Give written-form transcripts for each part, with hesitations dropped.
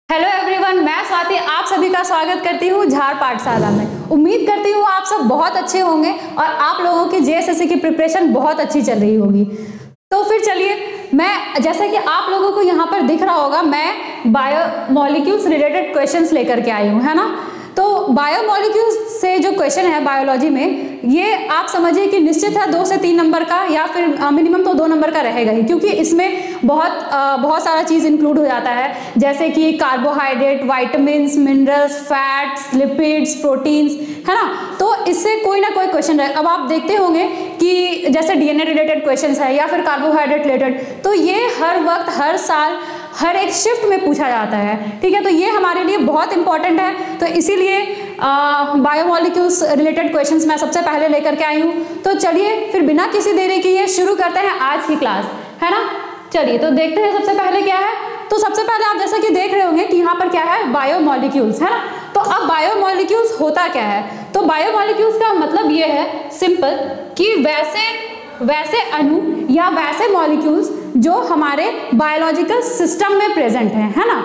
Hello everyone, मैं स्वाति आप सभी का स्वागत करती हूँ झाड़ पाठशाला में। उम्मीद करती हूँ आप सब बहुत अच्छे होंगे और आप लोगों की जेएसएससी की प्रिपरेशन बहुत अच्छी चल रही होगी। तो फिर चलिए, मैं जैसे कि आप लोगों को यहाँ पर दिख रहा होगा, मैं बायोमोलिक्यूल्स रिलेटेड क्वेश्चंस लेकर के आई हूँ, है ना। तो बायोमोलिक्यूल्स से जो क्वेश्चन है बायोलॉजी में, ये आप समझिए कि निश्चित है 2 से 3 नंबर का, या फिर मिनिमम तो 2 नंबर का रहेगा ही, क्योंकि इसमें बहुत सारा चीज इंक्लूड हो जाता है, जैसे कि carbohydrate, vitamins, minerals, fats, lipids, proteins, है ना। तो इससे कोई ना कोई क्वेश्चन रहे। अब आप देखते होंगे कि जैसे डीएनए रिलेटेड क्वेश्चन है या फिर कार्बोहाइड्रेट रिलेटेड, तो ये हर वक्त, हर साल, हर एक शिफ्ट में पूछा जाता है, ठीक है। तो ये हमारे लिए बहुत इंपॉर्टेंट है, तो इसीलिए बायोमोलिक्यूल्स रिलेटेड क्वेश्चंस मैं सबसे पहले लेकर के आई हूँ। तो चलिए फिर बिना किसी देरी के ये शुरू करते हैं आज की क्लास, है ना। चलिए तो देखते हैं सबसे पहले क्या है। तो सबसे पहले आप जैसा कि देख रहे होंगे कि यहाँ पर क्या है, बायोमोलिक्यूल्स, है ना। तो अब बायोमोलिक्यूल्स होता क्या है, तो बायोमोलिक्यूल्स का मतलब ये है सिंपल कि वैसे अणु या वैसे मॉलिक्यूल्स जो हमारे बायोलॉजिकल सिस्टम में प्रेजेंट है ना।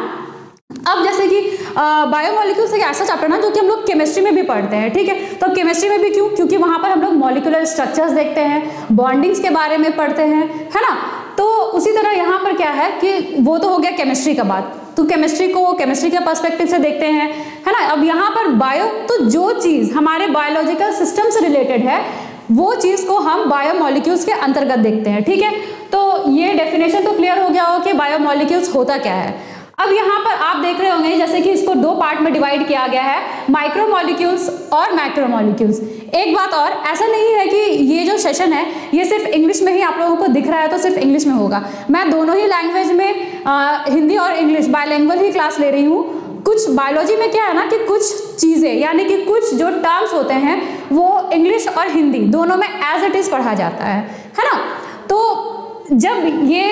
अब जैसे कि बायोमोलिक्यूल्स एक ऐसा चैप्टर ना जो कि हम लोग केमिस्ट्री में भी पढ़ते हैं, ठीक है। तो केमिस्ट्री में भी क्यों, क्योंकि वहां पर हम लोग मॉलिक्यूलर स्ट्रक्चर्स देखते हैं, बॉन्डिंग्स के बारे में पढ़ते हैं, है ना। तो उसी तरह यहाँ पर क्या है कि वो तो हो गया केमिस्ट्री का बात, तो केमिस्ट्री को केमिस्ट्री के पर्सपेक्टिव से देखते हैं, है ना। अब यहाँ पर बायो, तो जो चीज हमारे बायोलॉजिकल सिस्टम से रिलेटेड है वो चीज को हम बायोमोलिक्यूल्स के अंतर्गत देखते हैं, ठीक है। तो ये डेफिनेशन तो क्लियर हो गया हो कि बायोमोलिक्यूल्स होता क्या है। अब यहाँ पर आप देख रहे होंगे जैसे कि इसको 2 पार्ट में डिवाइड किया गया है, माइक्रोमोलिक्यूल्स और मैक्रोमोलिक्यूल्स। एक बात और, ऐसा नहीं है कि ये जो सेशन है ये सिर्फ इंग्लिश में ही आप लोगों को दिख रहा है तो सिर्फ इंग्लिश में होगा। मैं दोनों ही लैंग्वेज में, हिंदी और इंग्लिश, बायलैंग्वेज ही क्लास ले रही हूँ। कुछ बायोलॉजी में क्या है ना कि कुछ चीजें, यानी कि कुछ जो टर्म्स होते हैं वो इंग्लिश और हिंदी दोनों में एज इट इज पढ़ा जाता है ना। तो जब ये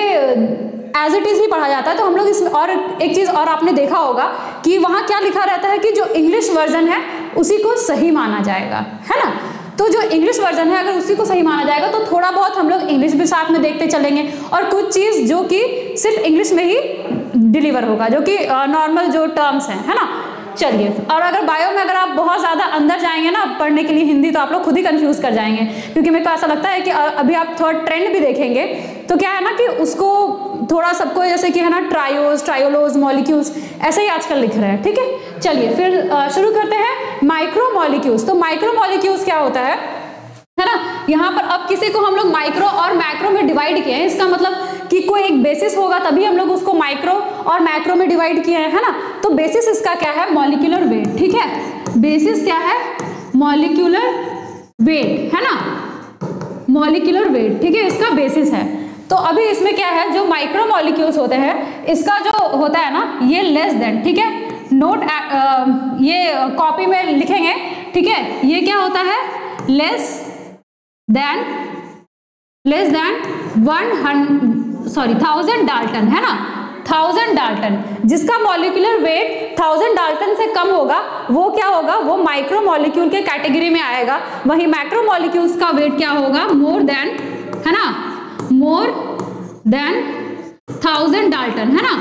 एज इट इज ही पढ़ा जाता है तो हम लोग इसमें, और एक चीज और आपने देखा होगा कि वहां क्या लिखा रहता है कि जो इंग्लिश वर्जन है उसी को सही माना जाएगा, है ना। तो जो इंग्लिश वर्जन है अगर उसी को सही माना जाएगा तो थोड़ा बहुत हम लोग इंग्लिश भी साथ में देखते चलेंगे, और कुछ चीज जो कि सिर्फ इंग्लिश में ही डिलीवर होगा, जो कि नॉर्मल जो टर्म्स हैं, है ना। चलिए, और अगर बायो में अगर आप बहुत ज़्यादा अंदर जाएंगे ना पढ़ने के लिए हिंदी, तो आप लोग खुद ही कंफ्यूज कर जाएंगे, क्योंकि मेरे को ऐसा लगता है कि अभी आप थोड़ा ट्रेंड भी देखेंगे तो क्या है ना कि उसको थोड़ा सबको जैसे कि है ना ट्रायोज, ट्रायोलोज, मॉलिक्यूल्स ऐसे ही आजकल लिख रहे हैं, ठीक है। चलिए फिर शुरू करते हैं माइक्रोमोलिक्यूल्स। तो माइक्रोमोलिक्यूल्स क्या होता है ना। यहाँ पर अब किसी को हम लोग माइक्रो और मैक्रो में डिवाइड किए हैं, इसका मतलब कि कोई एक बेसिस होगा तभी हम लोग उसको माइक्रो और मैक्रो में डिवाइड किए हैं, है ना। तो बेसिस इसका क्या है, मॉलिक्यूलर वेट, ठीक है। बेसिस क्या है, मॉलिक्यूलर वेट, है ना, मॉलिक्यूलर वेट, ठीक है, इसका बेसिस है। तो अभी इसमें क्या है, जो माइक्रो मॉलिक्यूल्स होते हैं इसका जो होता है ना ये लेस देन, ठीक है, नोट ये कॉपी में लिखेंगे, ठीक है। ये क्या होता है, लेस देन 1000 डाल्टन, है ना, 1000 डाल्टन। जिसका मॉलिक्यूलर वेट 1000 डाल्टन से कम होगा वो क्या होगा, वो माइक्रो मॉलिक्यूल के कैटेगरी में आएगा। वही मैक्रो मॉलिक्यूल्स का वेट क्या होगा, मोर देन, है ना, मोर देन 1000 डाल्टन, है ना,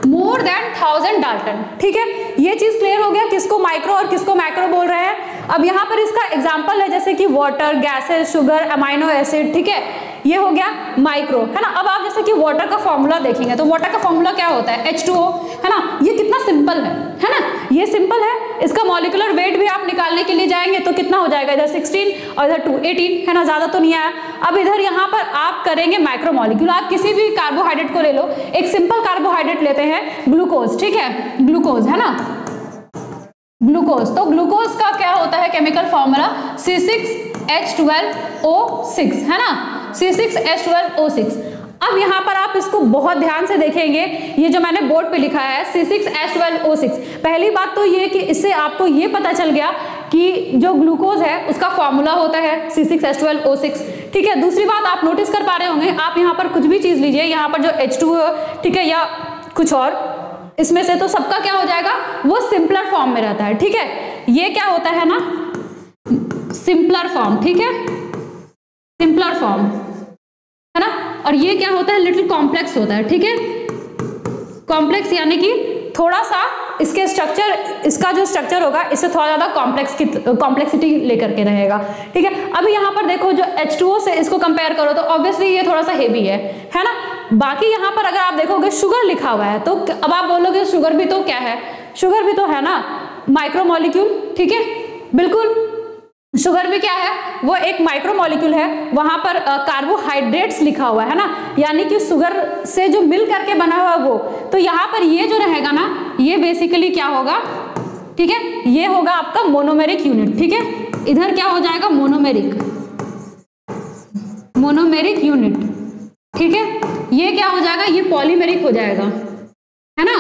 मोर देन 1000 डाल्टन, ठीक है। ये चीज क्लियर हो गया किसको माइक्रो और किसको मैक्रो बोल रहे हैं। अब यहाँ पर इसका एग्जांपल है जैसे कि water, gases, sugar, amino acid, ठीक है, ये हो गया माइक्रो, है ना। अब आप जैसे कि वाटर का फॉर्मूला देखेंगे तो वाटर का फॉर्मूला क्या होता है, H2O, है ना। ये कितना सिंपल है ना, ये सिंपल है। इसका मॉलिक्यूलर वेट भी आप निकालने के लिए जाएंगे तो कितना हो जाएगा, इधर 16 और इधर 18, है ना, ज्यादा तो नहीं आया। अब इधर यहाँ पर आप करेंगे माइक्रो मॉलिक्यूल। आप किसी भी कार्बोहाइड्रेट को ले लो, एक सिंपल कार्बोहाइड्रेट लेते हैं ग्लूकोज, ठीक है, ग्लूकोज, है ना, ग्लूकोज। तो ग्लूकोज का क्या होता है केमिकल फॉर्मूला, C6H12O6, है ना, C6H12O6। अब यहाँ पर आप इसको बहुत ध्यान से देखेंगे, ये जो मैंने बोर्ड पे लिखा है C6H12O6। पहली बात तो ये कि इससे आपको ये पता चल गया कि जो ग्लूकोज है उसका फॉर्मूला होता है C6H12O6, ठीक है। दूसरी बात आप नोटिस कर पा रहे होंगे, आप यहाँ पर कुछ भी चीज लीजिए, यहाँ पर जो H2O, ठीक है, या कुछ और, इसमें से तो सबका क्या हो जाएगा, वो सिंपलर फॉर्म में रहता है, ठीक है। ये क्या होता है ना, सिंपलर फॉर्म, ठीक है, सिंपलर फॉर्म, है ना। और ये क्या होता है, लिटिल कॉम्प्लेक्स होता है, ठीक है, कॉम्प्लेक्स यानी कि थोड़ा सा इसके स्ट्रक्चर, इसका जो स्ट्रक्चर होगा इससे थोड़ा ज्यादा कॉम्प्लेक्सिटी लेकर के रहेगा, ठीक है। अभी यहाँ पर देखो जो H2O से इसको कंपेयर करो तो ऑब्वियसली ये थोड़ा सा हेवी है ना। बाकी यहाँ पर अगर आप देखोगे शुगर लिखा हुआ है, तो अब आप बोलोगे शुगर भी तो क्या है, शुगर भी तो है ना माइक्रोमोलिक्यूल, ठीक है, बिल्कुल शुगर भी क्या है, वो एक माइक्रोमोलिक्यूल है। वहां पर कार्बोहाइड्रेट्स लिखा हुआ है ना, यानी कि शुगर से जो मिल करके बना हुआ वो, तो यहाँ पर ये जो रहेगा ना, ये बेसिकली क्या होगा, ठीक है, ये होगा आपका मोनोमेरिक यूनिट, ठीक है। इधर क्या हो जाएगा, मोनोमेरिक यूनिट, ठीक है। ये क्या हो जाएगा, ये पॉलीमेरिक हो जाएगा, है ना,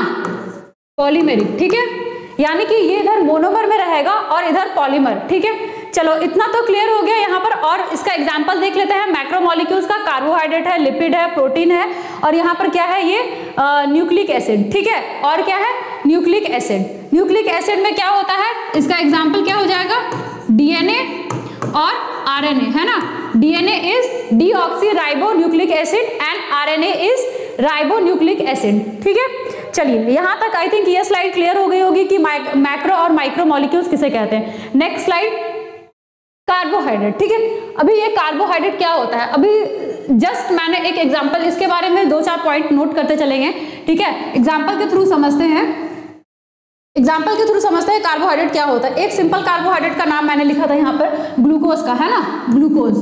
पॉलीमेरिक, ठीक है। यानी कि ये इधर मोनोमर में रहेगा और इधर पॉलीमर, ठीक है। चलो इतना तो क्लियर हो गया यहाँ पर। और इसका एग्जांपल देख लेते हैं मैक्रोमोलिक्यूल्स का। कार्बोहाइड्रेट है, लिपिड है, प्रोटीन है, और यहाँ पर क्या है, ये न्यूक्लिक एसिड, ठीक है। और क्या है, न्यूक्लिक एसिड। न्यूक्लिक एसिड में क्या होता है, इसका एग्जाम्पल क्या हो जाएगा, डीएनए और आरएनए, है ना। DNA is deoxyribo nucleic acid and RNA is ribo nucleic acid, ठीक है। चलिए यहाँ तक आई थिंक ये स्लाइड क्लियर हो गई होगी कि मैक्रो और माइक्रो मॉलिक्यूल्स किसे कहते हैं। नेक्स्ट स्लाइड, कार्बोहाइड्रेट, ठीक है। अभी ये कार्बोहाइड्रेट क्या होता है, अभी जस्ट मैंने एक एग्जांपल, इसके बारे में 2-4 पॉइंट नोट करते चलेंगे, ठीक है। एग्जांपल के थ्रू समझते हैं कार्बोहाइड्रेट क्या होता है। एक सिंपल कार्बोहाइड्रेट का नाम मैंने लिखा था यहाँ पर, ग्लूकोज का, है ना, ग्लूकोज,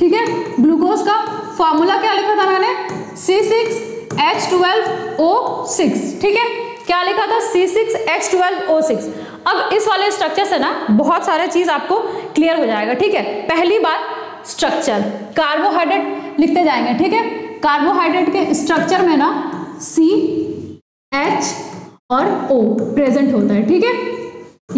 ठीक है। ग्लूकोज का फॉर्मूला क्या लिखा था मैंने, C6H12O6, ठीक है। क्या लिखा था, C6H12O6। अब इस वाले स्ट्रक्चर से ना बहुत सारे चीज आपको क्लियर हो जाएगा, ठीक है। पहली बात, स्ट्रक्चर, कार्बोहाइड्रेट लिखते जाएंगे, ठीक है। कार्बोहाइड्रेट के स्ट्रक्चर में ना C, H और O प्रेजेंट होता है, ठीक है,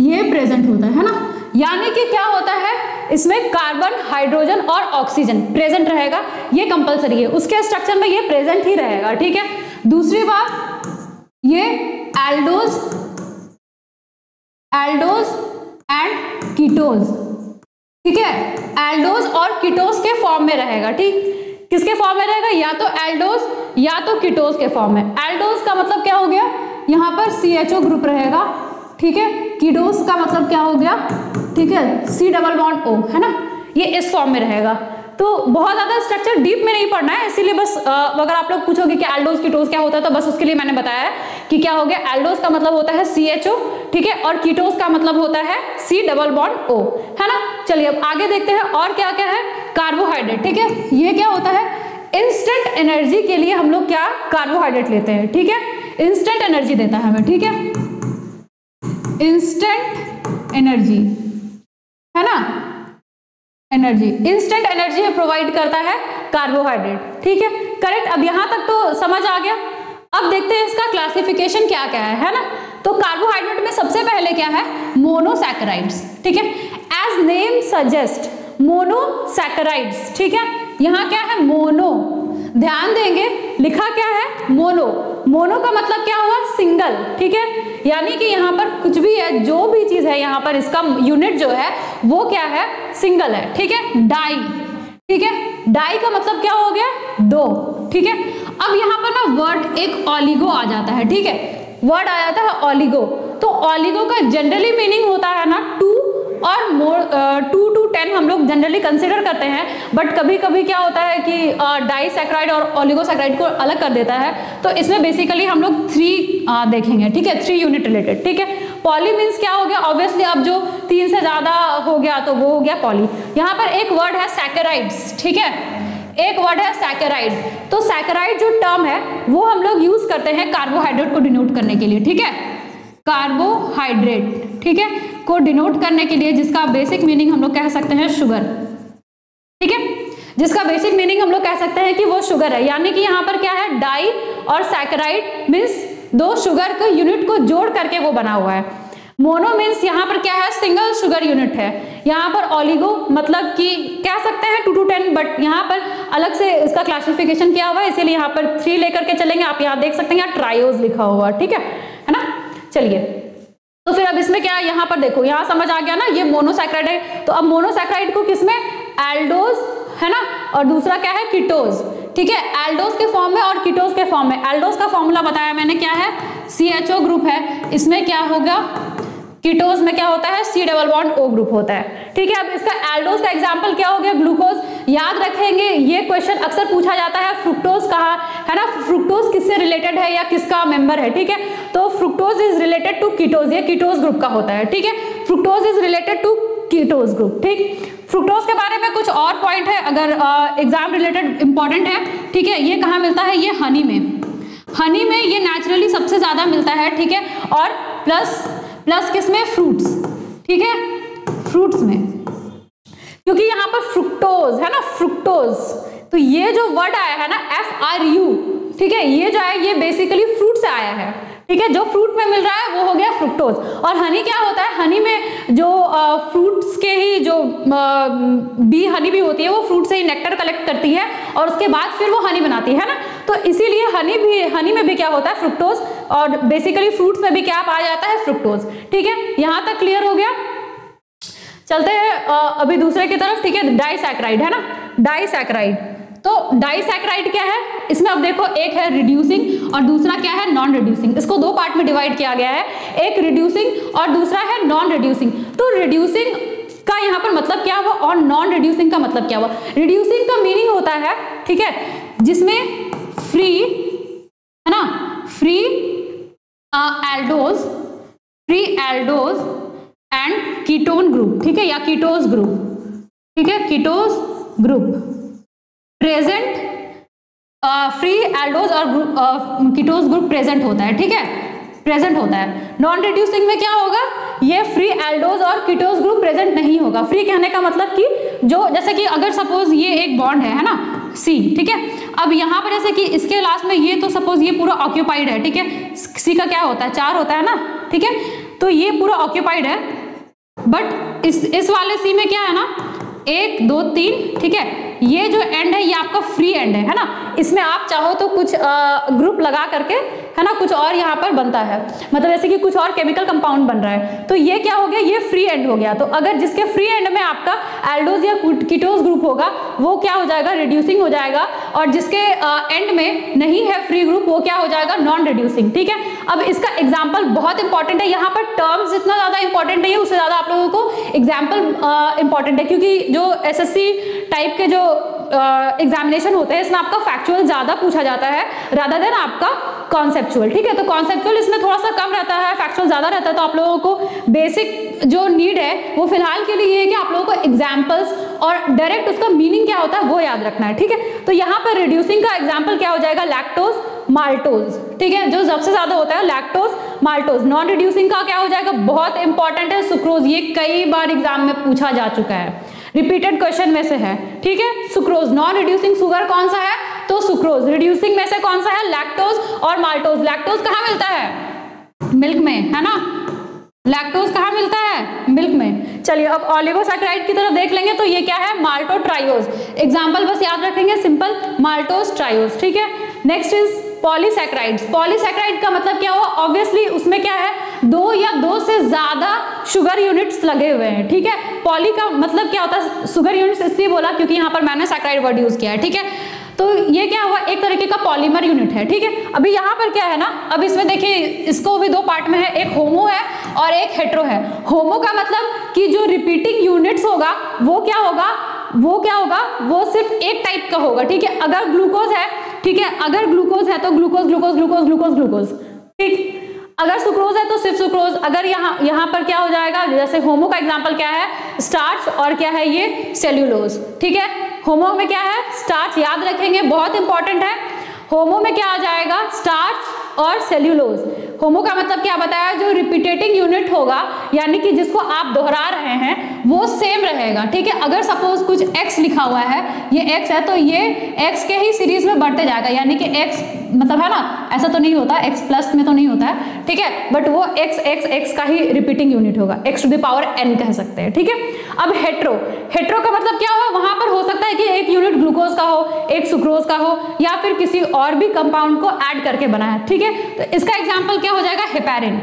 ये प्रेजेंट होता है ना। यानी कि क्या होता है, इसमें कार्बन, हाइड्रोजन और ऑक्सीजन प्रेजेंट रहेगा, ये कंपलसरी है, उसके स्ट्रक्चर में ये प्रेजेंट ही रहेगा, ठीक है। दूसरी बात, ये एल्डोज एंड कीटोज, ठीक है, एल्डोज और कीटोज के फॉर्म में रहेगा, ठीक। किसके फॉर्म में रहेगा, या तो एल्डोज या तो कीटोज के फॉर्म में। एल्डोज का मतलब क्या हो गया, यहाँ पर CHO ग्रुप रहेगा, ठीक है। कीटोज का मतलब क्या हो गया, ठीक है, C+O, है ना, ये इस फॉर्म में रहेगा। तो बहुत ज्यादा स्ट्रक्चर डीप में नहीं पढ़ना है, इसीलिए बस अगर आप लोग पूछोगे कि एल्डोज कीटोज क्या होता है, तो बस उसके लिए मैंने बताया है कि क्या हो गया, एल्डोज का मतलब होता है CHO, ठीक है, और कीटोज का मतलब होता है C+O, है ना। चलिए अब आगे देखते हैं और क्या क्या है। कार्बोहाइड्रेट, ठीक है, ये क्या होता है, इंस्टेंट एनर्जी के लिए हम लोग क्या कार्बोहाइड्रेट लेते हैं, ठीक है, इंस्टेंट एनर्जी देता है हमें, ठीक है, इंस्टेंट एनर्जी, है ना, एनर्जी, इंस्टेंट एनर्जी प्रोवाइड करता है कार्बोहाइड्रेट, ठीक है, करेक्ट। अब यहां तक तो समझ आ गया। अब देखते हैं इसका क्लासिफिकेशन क्या क्या है ना। तो कार्बोहाइड्रेट में सबसे पहले क्या है, मोनोसैकेराइड्स, ठीक है, एज नेम सजेस्ट, मोनोसैकेराइड्स, ठीक है। यहाँ क्या है, मोनो, ध्यान देंगे लिखा क्या है, मोनो। मोनो का मतलब क्या हुआ, सिंगल, ठीक है। यानी कि यहाँ पर कुछ भी है, जो भी चीज है यहाँ पर, इसका यूनिट जो है वो क्या है, सिंगल है, ठीक है। डाई, ठीक है, डाई का मतलब क्या हो गया, दो, ठीक है। अब यहाँ पर ना वर्ड एक ऑलिगो आ जाता है, ठीक है, वर्ड आ जाता है ऑलिगो। तो ऑलिगो का जनरली मीनिंग होता है ना 2 और मोर, 2 to 10 हम लोग जनरली कंसिडर करते हैं, बट कभी कभी क्या होता है कि डाइसैकेराइड और ओलिगोसैकेराइड को अलग कर देता है। तो इसमें बेसिकली हम लोग 3 देखेंगे, ठीक है, 3 यूनिट रिलेटेड, ठीक है। पॉली मीन्स क्या हो गया, ऑब्वियसली अब जो 3 से ज्यादा हो गया तो वो हो गया पॉली। यहाँ पर एक वर्ड है सैकेराइड्स, ठीक है, एक वर्ड है सैकेराइड। तो सैकेराइड जो टर्म है वो हम लोग यूज करते हैं कार्बोहाइड्रेट को डिनोट करने के लिए, ठीक है, कार्बोहाइड्रेट, ठीक है, को डिनोट करने के लिए, जिसका बेसिक मीनिंग हम लोग कह सकते हैं शुगर, ठीक है, जिसका बेसिक मीनिंग हम लोग कह सकते हैं कि वो शुगर है। यानी कि यहाँ पर क्या है, डाई और सैकेराइड मीन्स 2 शुगर के यूनिट को जोड़ करके वो बना हुआ है। मोनो मीन्स यहाँ पर क्या है, सिंगल शुगर यूनिट है। यहाँ पर ऑलिगो मतलब कि कह सकते हैं 2 to 10, बट यहाँ पर अलग से इसका क्लासिफिकेशन किया हुआ है, इसीलिए यहाँ पर 3 लेकर के चलेंगे। आप यहाँ देख सकते हैं यहाँ ट्रायोज लिखा हुआ, ठीक है ना। चलिए तो फिर अब इसमें क्या है, यहाँ पर देखो, यहाँ समझ आ गया ना, ये मोनोसैकेराइड है। तो अब मोनोसैकेराइड को किसमें, एल्डोज, है ना, और दूसरा क्या है, कीटोज। ठीक है, एल्डोज के फॉर्म में और कीटोज के फॉर्म में। एल्डोज का फॉर्मूला बताया मैंने क्या है, CHO ग्रुप है, इसमें क्या होगा, कीटोज में क्या होता है, C double bond O group होता है। ठीक है, अब इसका एल्डोज का एग्जांपल क्या हो गया, ग्लूकोज। याद रखेंगे ये क्वेश्चन अक्सर पूछा जाता है, फ्रुक्टोज कहाँ है ना, फ्रुक्टोज किससे रिलेटेड है या किसका मेंबर है। ठीक है, तो fructose is related to ketose, ये कीटोज ग्रुप का होता है। ठीक है, fructose is related to ketose group. ठीक, फ्रुक्टोज के बारे में कुछ और पॉइंट है अगर एग्जाम रिलेटेड इंपॉर्टेंट है। ठीक है, ये कहाँ मिलता है, ये हनी में, हनी में ये नेचुरली सबसे ज्यादा मिलता है। ठीक है, और प्लस किसमें, फ्रूट्स। ठीक है, फ्रूट्स में, क्योंकि यहाँ पर फ्रुक्टोज है ना, फ्रुक्टोज, तो ये जो वर्ड आया है ना FRU, ठीक है, ये जो है ये बेसिकली फ्रूट से आया है। ठीक है, जो फ्रूट में मिल रहा है वो हो गया फ्रुक्टोज। और हनी क्या होता है, हनी में जो फ्रूट्स के ही जो बी हनी भी होती है वो फ्रूट से ही नेक्टर कलेक्ट करती है और उसके बाद फिर वो हनी बनाती है ना, तो इसीलिए हनी में भी क्या होता है, फ्रुक्टोज, और बेसिकली फ्रूट्स में भी क्या पाया जाता है, फ्रुक्टोज। ठीक है, यहां तक क्लियर हो गया। चलते हैं अभी दूसरे की तरफ। ठीक है, डाइसैकराइड है ना, डाइसैकराइड। तो डाइसैकराइड क्या है, इसमें अब देखो एक है रिड्यूसिंग और दूसरा क्या है, नॉन रिड्यूसिंग। इसको दो पार्ट में डिवाइड किया गया है, एक रिड्यूसिंग और दूसरा है नॉन रिड्यूसिंग। तो रिड्यूसिंग का यहाँ पर मतलब क्या हुआ और नॉन रिड्यूसिंग का मतलब क्या हुआ। रिड्यूसिंग का मीनिंग होता है, ठीक है, जिसमें फ्री है ना, free aldose and ketone group. ठीक है, या कीटोज ग्रुप। ठीक है, ketose group present, free aldose और कीटोज ग्रुप प्रेजेंट होता है। ठीक है, प्रेजेंट होता है। नॉन रिड्यूसिंग में क्या होगा, ये फ्री एल्डोज और कीटोज ग्रुप प्रेजेंट नहीं होगा। फ्री कहने का मतलब कि जो, जैसे कि अगर सपोज ये एक बॉन्ड है ना C, ठीक है, अब यहाँ पर जैसे कि इसके लास्ट में ये, तो सपोज ये पूरा ऑक्यूपाइड है। ठीक है, C का क्या होता है, 4 होता है ना। ठीक है, तो ये पूरा ऑक्यूपाइड है, बट इस वाले C में क्या है ना, 1 2 3। ठीक है, ये जो एंड है ये आपका फ्री एंड है ना, इसमें आप चाहो तो कुछ ग्रुप लगा करके है ना कुछ और यहाँ पर बनता है, मतलब जैसे कि कुछ और केमिकल कंपाउंड बन रहा है, तो ये क्या हो गया, ये फ्री एंड हो गया। तो अगर जिसके फ्री एंड में आपका एल्डोज या कीटोज ग्रुप होगा वो क्या हो जाएगा, रिड्यूसिंग हो जाएगा, और जिसके एंड में नहीं है फ्री ग्रुप वो क्या हो जाएगा, नॉन रिड्यूसिंग। ठीक है, अब इसका एग्जाम्पल बहुत इंपॉर्टेंट है, यहाँ पर टर्म्स जितना ज्यादा इंपॉर्टेंट नहीं है उससे ज्यादा आप लोगों को एग्जाम्पल इंपॉर्टेंट है, क्योंकि जो SSC टाइप के जो एग्जामिनेशन होते हैं इसमें आपका फैक्चुअल ज्यादा पूछा जाता है रादर देन आपका कॉन्सेप्चुअल। ठीक है, तो कॉन्सेप्चुअल इसमें थोड़ा सा कम रहता है, फैक्चुअल ज्यादा रहता है, तो आप लोगों को बेसिक जो नीड है वो फिलहाल के लिए ये है कि आप लोगों को एग्जाम्पल्स और डायरेक्ट उसका मीनिंग क्या होता है वो याद रखना है। ठीक है, तो यहाँ पर रिड्यूसिंग का एग्जाम्पल क्या हो जाएगा, लैक्टोज, माल्टोज। ठीक है, जो सबसे ज्यादा होता है लैक्टोज, माल्टोज। नॉन रिड्यूसिंग का क्या हो जाएगा, बहुत इंपॉर्टेंट है, सुक्रोज। ये कई बार एग्जाम में पूछा जा चुका है, रिपीटेड क्वेश्चन में से है। ठीक है, सुक्रोज। नॉन रिड्यूसिंग शुगर कौन सा है, तो सुक्रोज। रिड्यूसिंग में से कौन सा है, लैक्टोज और माल्टोज। लैक्टोज कहाँ मिलता है, मिल्क में, है ना। लैक्टोज कहाँ मिलता है, मिल्क में। चलिए अब ऑलिगोसैकेराइड की तरफ देख लेंगे, तो ये क्या है, माल्टोट्रायोज। एग्जाम्पल बस याद रखेंगे, सिंपल, माल्टोज ट्रायोज। ठीक है, नेक्स्ट इज पॉलीसैकेराइड्स। पॉलीसैकेराइड का मतलब क्या हुआ, ऑब्वियसली उसमें क्या है, 2 या 2 से ज्यादा शुगर यूनिट्स लगे हुए हैं। ठीक है, पॉली का मतलब क्या होता है, शुगर यूनिट्स इसलिए बोला क्योंकि यहाँ पर मैंने सैकेराइड वर्ड यूज किया है। ठीक है, तो ये क्या हुआ, एक तरीके का पॉलीमर यूनिट है। ठीक है, अभी यहाँ पर क्या है ना, अब इसमें देखिए इसको भी 2 पार्ट में है, एक होमो है और एक हेट्रो है। होमो का मतलब कि जो रिपीटिंग यूनिट्स होगा वो क्या होगा, वो सिर्फ एक टाइप का होगा। ठीक है, अगर ग्लूकोज है, ठीक है, अगर ग्लूकोज है तो glucose glucose glucose glucose glucose. ठीक, अगर सुक्रोज है तो सिर्फ सुक्रोज। अगर यहाँ पर क्या हो जाएगा, जैसे होमो का एग्जांपल क्या है, स्टार्च, और क्या है ये, सेल्यूलोज। ठीक है, होमो में क्या है, स्टार्च, याद रखेंगे बहुत इंपॉर्टेंट है। होमो में क्या आ जाएगा, स्टार्च और सेल्यूलोज। होमो का मतलब क्या बताया, जो रिपीटेटिंग यूनिट होगा यानी कि जिसको आप दोहरा रहे हैं वो सेम रहेगा। ठीक है, अगर सपोज कुछ x लिखा हुआ है, ये x है, तो ये x के ही सीरीज में बढ़ते जाएगा, यानी कि x मतलब है ना, ऐसा तो नहीं होता, x प्लस में तो नहीं होता है। ठीक है, बट वो x का ही रिपीटिंग यूनिट होगा, x to the power n कह सकते हैं। ठीक है, अब हेट्रो का मतलब क्या हुआ, वहां पर हो सकता है कि एक यूनिट ग्लूकोज का हो, एक सुक्रोज का हो, या फिर किसी और भी कंपाउंड को ऐड करके बना है। ठीक है, तो इसका एग्जाम्पल क्या हो जाएगा, हेपेरिन।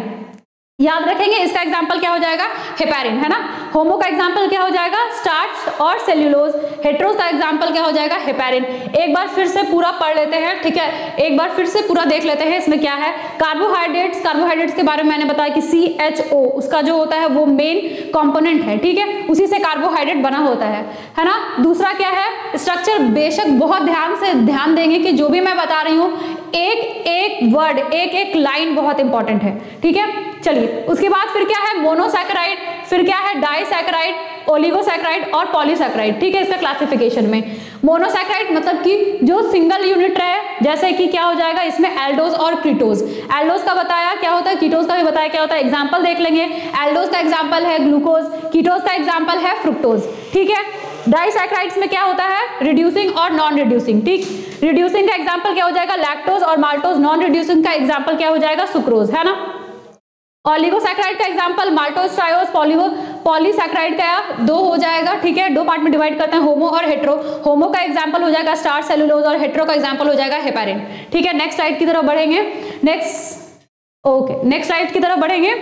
याद रखेंगे। इसका एग्जांपल क्या हो जाएगा, हेपेरिन, है ना। होमो का एग्जांपल क्या हो जाएगा, स्टार्च और सेल्यूलोज। हेटेरो का एग्जांपल क्या हो जाएगा, हेपेरिन। एक बार फिर से पूरा पढ़ लेते हैं, ठीक है, एक बार फिर से पूरा देख लेते हैं इसमें क्या है। कार्बोहाइड्रेट्स, कार्बोहाइड्रेट्स के बारे में मैंने बताया कि CHO उसका जो होता है वो मेन कंपोनेंट है, ठीक है, उसी से कार्बोहाइड्रेट बना होता है ना। दूसरा क्या है, स्ट्रक्चर। बेशक बहुत ध्यान देंगे कि जो भी मैं बता रही हूँ एक एक वर्ड, एक एक लाइन बहुत इंपॉर्टेंट है, ठीक है। चलिए, उसके बाद फिर क्या है, मोनोसैकेराइड, फिर क्या है, डाइसैकेराइड, ओलिगोसैकेराइड और पॉलीसैकेराइड, ठीक है। इसका क्लासिफिकेशन में मोनोसैकेराइड मतलब कि जो सिंगल यूनिट है, जैसे कि क्या हो जाएगा इसमें एल्डोज और कीटोज। एल्डोज का बताया क्या होता है, कीटोज का भी बताया क्या होता है। एग्जांपल देख लेंगे, एल्डोज का एग्जांपल है ग्लूकोज, कीटोज का एग्जांपल है फ्रुक्टोज, ठीक है। डाइसैकेराइड्स में क्या होता है, रिड्यूसिंग और नॉन रिड्यूसिंग, ठीक। रिड्यूसिंग का एग्जांपल क्या हो जाएगा, लैक्टोज और माल्टोज। नॉन रिड्यूसिंग का एग्जांपल क्या हो जाएगा, सुक्रोज, है ना। ऑलिगोसैकेराइड का एग्जांपल माल्टोज, ट्रायोज, पॉलीसैकेराइड का 2 हो जाएगा, ठीक है। 2 पार्ट में डिवाइड करते हैं, होमो और हेटेरो। होमो का एग्जांपल हो जाएगा स्टार्च, सेलुलोज और हेटेरो का एग्जांपल हो जाएगा हेपेरिन, ठीक है। नेक्स्ट स्लाइड की तरफ बढ़ेंगे। नेक्स्ट स्लाइड की तरफ बढ़ेंगे।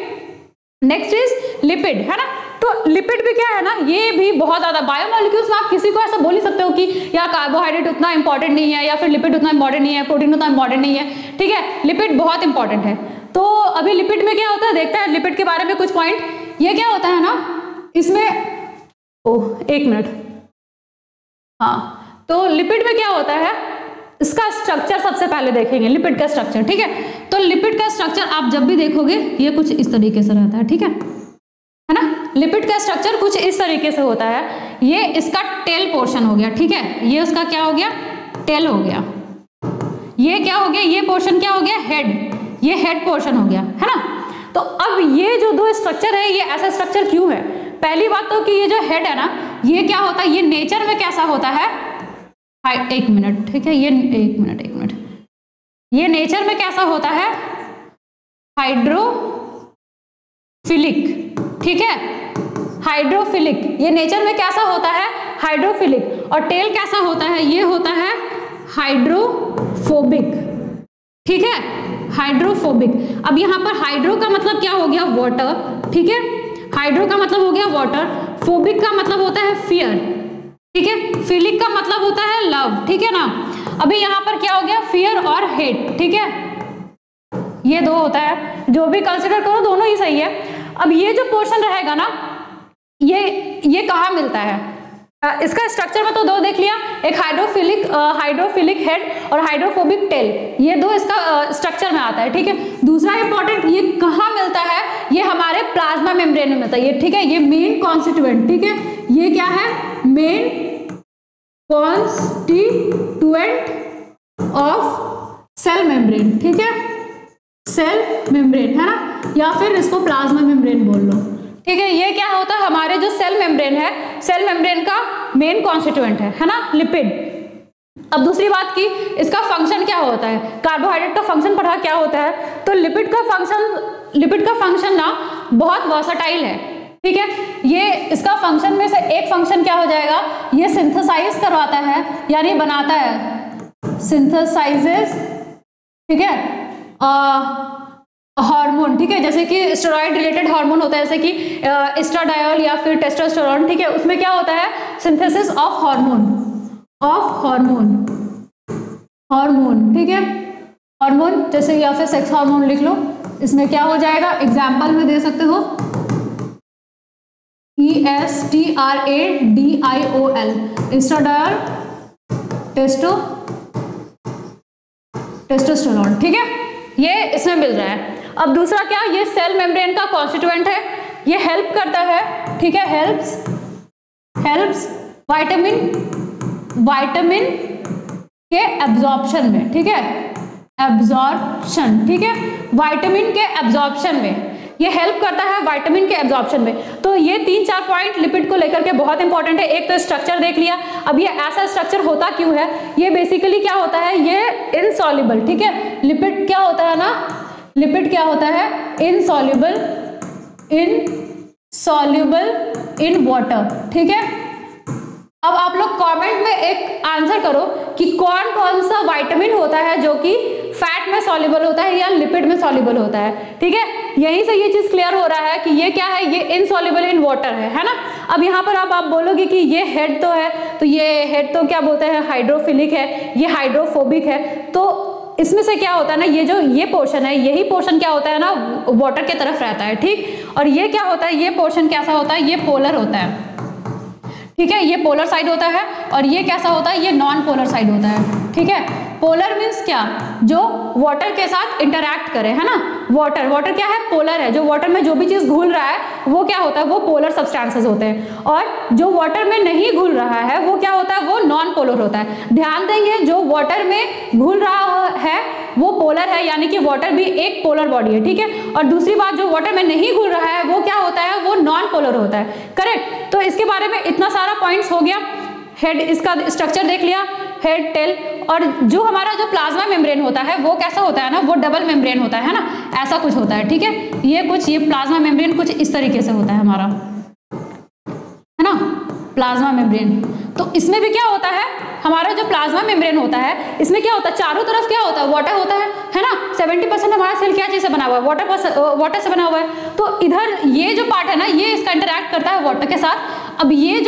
नेक्स्ट इज लिपिड, है ना। तो लिपिड भी क्या है ना, ये भी बहुत ज्यादा बायोमोलिक्यूल्स में आप किसी को ऐसा बोल ही सकते हो कि यार कार्बोहाइड्रेट उतना इंपॉर्टेंट नहीं है, या फिर लिपिड उतना इंपॉर्टेंट नहीं है, प्रोटीन उतना इंपॉर्टेंट नहीं है, ठीक है। लिपिड बहुत इंपॉर्टेंट है। तो अभी लिपिड में क्या होता है, देखते हैं लिपिड के बारे में कुछ पॉइंट। ये क्या होता है ना, इसमें एक मिनट, हाँ, तो लिपिड में क्या होता है, इसका स्ट्रक्चर सबसे पहले देखेंगे, लिपिड का स्ट्रक्चर, ठीक है। तो लिपिड का स्ट्रक्चर आप जब भी देखोगे ये कुछ इस तरीके से रहता है, ठीक है ना। लिपिड का स्ट्रक्चर कुछ इस तरीके से होता है। ये इसका टेल पोर्शन हो गया, ठीक है, ये उसका क्या हो गया, टेल हो गया। ये क्या हो गया, ये पोर्शन क्या हो गया, हेड, ये हेड पोर्शन हो गया, है ना। तो अब ये जो 2 स्ट्रक्चर है, ये ऐसा स्ट्रक्चर क्यों है। पहली बात तो कि ये जो हेड है ना, ये क्या होता है, ये नेचर में कैसा होता है, एक मिनट, ठीक है, ये एक मिनट, ये नेचर में कैसा होता है, हाइड्रोफिलिक, ठीक है, हाइड्रोफिलिक। ये नेचर में कैसा होता है, हाइड्रोफिलिक। और टेल कैसा होता है, ये होता है हाइड्रोफोबिक, ठीक है, हाइड्रोफोबिक। अब यहां पर हाइड्रो का मतलब क्या हो गया, वाटर, ठीक है, हाइड्रो का मतलब हो गया वाटर। फोबिक का मतलब होता है फियर, ठीक है। फिलिक का मतलब होता है लव, ठीक है ना। अभी यहां पर क्या हो गया, फियर और हेट, ठीक है, ये 2 होता है, जो भी कंसिडर करो दोनों ही सही है। अब ये जो पोर्शन रहेगा ना, ये कहाँ मिलता है, इसका स्ट्रक्चर में तो 2 देख लिया, एक हाइड्रोफिलिक हेड और हाइड्रोफोबिक टेल, ये 2 इसका स्ट्रक्चर में आता है, ठीक है। दूसरा इंपॉर्टेंट, ये कहाँ मिलता है, ये हमारे प्लाज्मा मेम्ब्रेन में मिलता है, ये, ठीक है, ये मेन कॉन्स्टिट्यूएंट, ठीक है, ये क्या है, main constituent of cell membrane, ठीक है, सेल मेम्ब्रेन, है ना, या फिर इसको प्लाज्मा मेम्ब्रेन बोल लो, ठीक है। ये क्या होता है, हमारे जो सेल मेम्ब्रेन है, सेल मेम्ब्रेन का मेन कॉन्स्टिट्यूएंट है ना, लिपिड। अब दूसरी बात की, इसका फंक्शन क्या होता है, कार्बोहाइड्रेट का फंक्शन पढ़ा क्या होता है, तो लिपिड का फंक्शन ना बहुत वर्सेटाइल है, ठीक है। ये इसका फंक्शन में से एक फंक्शन क्या हो जाएगा, ये सिंथेसाइज करवाता है, यानी बनाता है, सिंथेसाइजेस, ठीक है, हार्मोन, ठीक है, जैसे कि स्टेरॉइड रिलेटेड हार्मोन होता है, जैसे कि एस्ट्राडायोल या फिर टेस्टोस्टेरोन, ठीक है, उसमें क्या होता है, सिंथेसिस ऑफ हार्मोन, ठीक है, हार्मोन, जैसे या फिर सेक्स हार्मोन लिख लो, इसमें क्या हो जाएगा, एग्जाम्पल में दे सकते हो, ESTRADIOL, एस्ट्राडायोल, टेस्टोस्टेरोन, ठीक है, ये इसमें मिल रहा है। अब दूसरा क्या, ये सेल मेम्ब्रेन का कॉन्स्टिट्यूएंट है, ये हेल्प करता है, ठीक है, हेल्प्स विटामिन के एब्जॉर्प्शन में, ठीक है, एब्जॉर्प्शन, ठीक है, विटामिन के एब्जॉर्प्शन में ये हेल्प करता है, विटामिन के एब्जॉर्प्शन में। तो ये 3-4 पॉइंट लिपिड को लेकर के बहुत इंपॉर्टेंट है। एक तो स्ट्रक्चर देख लिया, अब ये ऐसा स्ट्रक्चर होता क्यों है, ये बेसिकली क्या होता है, ये इनसॉल्युबल, ठीक है, लिपिड क्या होता है ना, लिपिड क्या होता है, इनसॉल्युबल इन वाटर, ठीक है। अब आप लोग कमेंट में एक आंसर करो कि कौन कौन सा विटामिन होता है जो कि फैट में सॉल्युबल होता है या लिपिड में सॉल्युबल होता है। ठीक है, यहीं से ये चीज क्लियर हो रहा है कि ये क्या है, ये इनसॉल्युबल इन वाटर है ना। अब यहाँ पर आप बोलोगे कि ये हेड तो है, तो ये हेड तो क्या बोलते हैं, हाइड्रोफिलिक है, ये हाइड्रोफोबिक है। तो इसमें से क्या होता है ना, ये जो ये पोर्शन है, यही पोर्शन क्या होता है ना, वाटर की तरफ रहता है। ठीक, और ये क्या होता है, ये पोर्शन कैसा होता है, ये पोलर होता है। ठीक है, ये पोलर साइड होता है, और ये कैसा होता है, ये नॉन पोलर साइड होता है। ठीक है, पोलर मीन्स क्या, जो वाटर के साथ इंटरैक्ट करे, है ना। वाटर क्या है, पोलर है। जो वाटर में जो भी चीज घुल रहा है वो क्या होता है, वो पोलर सब्सटेंसेस होते हैं। और जो वाटर में नहीं घुल रहा है वो क्या होता है, वो नॉन पोलर होता है। ध्यान देंगे, जो वाटर में घुल रहा है वो पोलर है, यानी कि वाटर भी एक पोलर बॉडी है। ठीक है, और दूसरी बात, जो वाटर में नहीं घुल रहा है वो क्या होता है, वो नॉन पोलर होता है। करेक्ट, तो इसके बारे में इतना सारा पॉइंट्स हो गया। हेड, इसका स्ट्रक्चर देख लिया, हेड, टेल। और जो हमारा जो प्लाज्मा मेम्ब्रेन होता है वो कैसा होता है ना, वो डबल मेम्ब्रेन होता है ना, ऐसा कुछ होता है। ठीक है, ये प्लाज्मा मेम्ब्रेन कुछ इस तरीके से होता है हमारा, है ना, प्लाज्मा मेम्ब्रेन। तो इसमें भी क्या होता है, हमारा जो प्लाज्मा मेम्ब्रेन होता है, इसमें क्या होता है, चारों तरफ क्या होता है, वाटर होता है ना। 70% हमारा सेल क्या चीज से बना हुआ है, वाटर से बना हुआ है। तो इधर ये जो पार्ट है ना, ये इसका इंटरैक्ट करता है वाटर के साथ। अब ये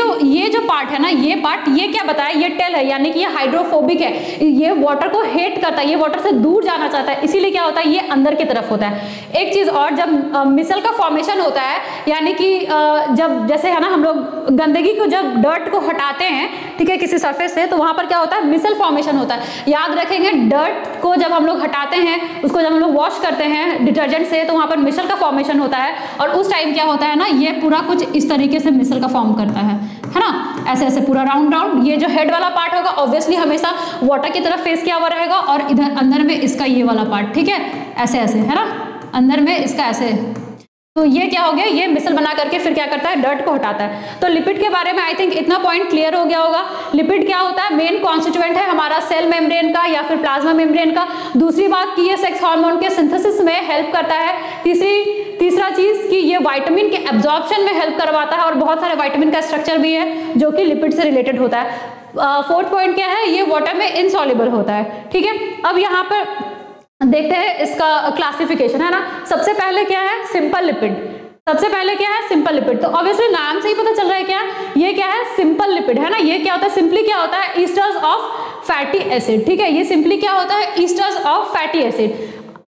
जो पार्ट है ना, ये पार्ट, ये क्या बताया, ये टेल है, यानी कि ये हाइड्रोफोबिक है, ये वाटर को हेट करता है, ये वाटर से दूर जाना चाहता है, इसीलिए क्या होता है, ये अंदर की तरफ होता है। एक चीज और, जब मिसल का फॉर्मेशन होता है, यानी कि जब जैसे है ना, हम लोग गंदगी को, जब डर्ट को हटाते हैं, ठीक है, किसी सरफेस से, तो वहां पर क्या होता है, मिसल फॉर्मेशन होता है। याद रखेंगे, डर्ट को जब हम लोग हटाते हैं, उसको जब हम लोग वॉश करते हैं डिटर्जेंट से, तो वहां पर मिसल का फॉर्मेशन होता है। और उस टाइम क्या होता है ना, ये पूरा कुछ इस तरीके से मिसल का फॉर्म करता है ना, ऐसे ऐसे पूरा राउंड। ये जो हेड वाला पार्ट होगा ऑब्वियसली हमेशा वाटर की तरफ फेस किया हुआ रहेगा, और इधर अंदर में इसका ये वाला पार्ट, ठीक है, ऐसे ऐसे, है ना, अंदर में इसका ऐसे। तो ये क्या हो गया, ये मिसल बना करके फिर क्या करता है, डर्ट को हटाता है। तो लिपिड के बारे में आई थिंक इतना पॉइंट क्लियर हो गया होगा। लिपिड क्या होता है, मेन कॉन्स्टिट्यूएंट है हमारा सेल मेम्ब्रेन का या फिर प्लाज्मा मेम्ब्रेन का। दूसरी बात कि ये सेक्स हार्मोन के सिंथेसिस में हेल्प करता है। तीसरा चीज कि ये विटामिन के एब्जॉर्प्शन में हेल्प करवाता है, और बहुत सारे विटामिन का स्ट्रक्चर भी है जो कि लिपिड से रिलेटेड होता है। फोर्थ पॉइंट क्या है, ये वाटर में इनसॉल्युबल होता है। ठीक है, अब यहाँ पर देखते हैं इसका क्लासिफिकेशन, है ना। सबसे पहले क्या है, सिंपल लिपिड। सबसे पहले क्या है, सिंपल लिपिड। तो ऑब्वियसली नाम से ही पता चल रहा है क्या, ये क्या है, सिंपल लिपिड, है ना। ये क्या होता है, सिंपली क्या होता है, ईस्टर्स ऑफ फैटी एसिड। ठीक है, ये सिंपली क्या होता है, ईस्टर्स ऑफ फैटी एसिड।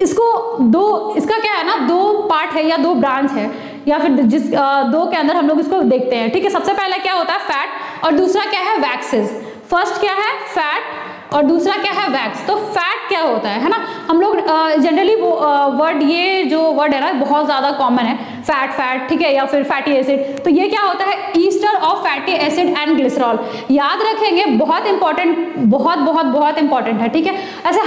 इसका क्या है ना, दो पार्ट है या दो ब्रांच है, या फिर दो के अंदर हम लोग इसको देखते हैं। ठीक है, सबसे पहले क्या होता है, फैट, और दूसरा क्या है, वैक्सेस। फर्स्ट क्या है, फैट, और दूसरा क्या है, वैक्स। तो फैट क्या होता है ना, हम लोग जनरली वो वर्ड, ये जो वर्ड है ना बहुत ज्यादा कॉमन है, फैट, ठीक है, या फिर फैटी एसिड। तो ये क्या होता है, ester of fatty acid and glycerol. याद रखेंगे, बहुत इंपॉर्टेंट, बहुत इंपॉर्टेंट है। ठीक है, ऐसे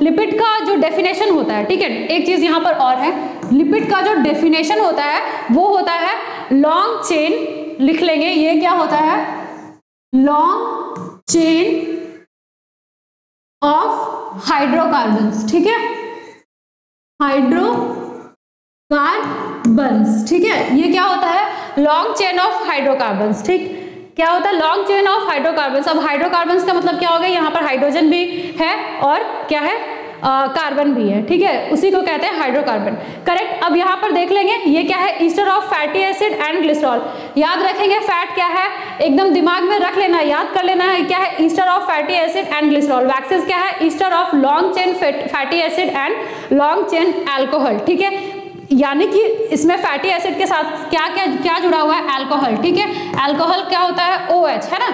लिपिड का जो डेफिनेशन होता है, ठीक है, एक चीज यहाँ पर और है, लिपिड का जो डेफिनेशन होता है वो होता है लॉन्ग चेन। लिख लेंगे, ये क्या होता है, लॉन्ग चेन ऑफ हाइड्रोकार्बन्स। ठीक है, हाइड्रोकार्बन्स, ठीक है, ये क्या होता है, लॉन्ग चेन ऑफ हाइड्रोकार्बन्स। ठीक, क्या होता है, लॉन्ग चेन ऑफ हाइड्रोकार्बन्स। अब हाइड्रोकार्बन्स का मतलब क्या हो गया, यहाँ पर हाइड्रोजन भी है और क्या है, कार्बन भी है। ठीक है, उसी को कहते हैं हाइड्रोकार्बन। करेक्ट। अब यहाँ पर देख लेंगे, ये क्या है, ester of fatty acid and glycerol. याद रखेंगे, फैट क्या है, एकदम दिमाग में रख लेना, याद कर लेना है, क्या है, ester of fatty acid and glycerol. Waxes क्या है, ester of long chain fatty acid and long chain alcohol. ठीक है, यानी कि इसमें फैटी एसिड के साथ क्या क्या क्या जुड़ा हुआ है, अल्कोहल। ठीक है, अल्कोहल क्या होता है, OH, है ना।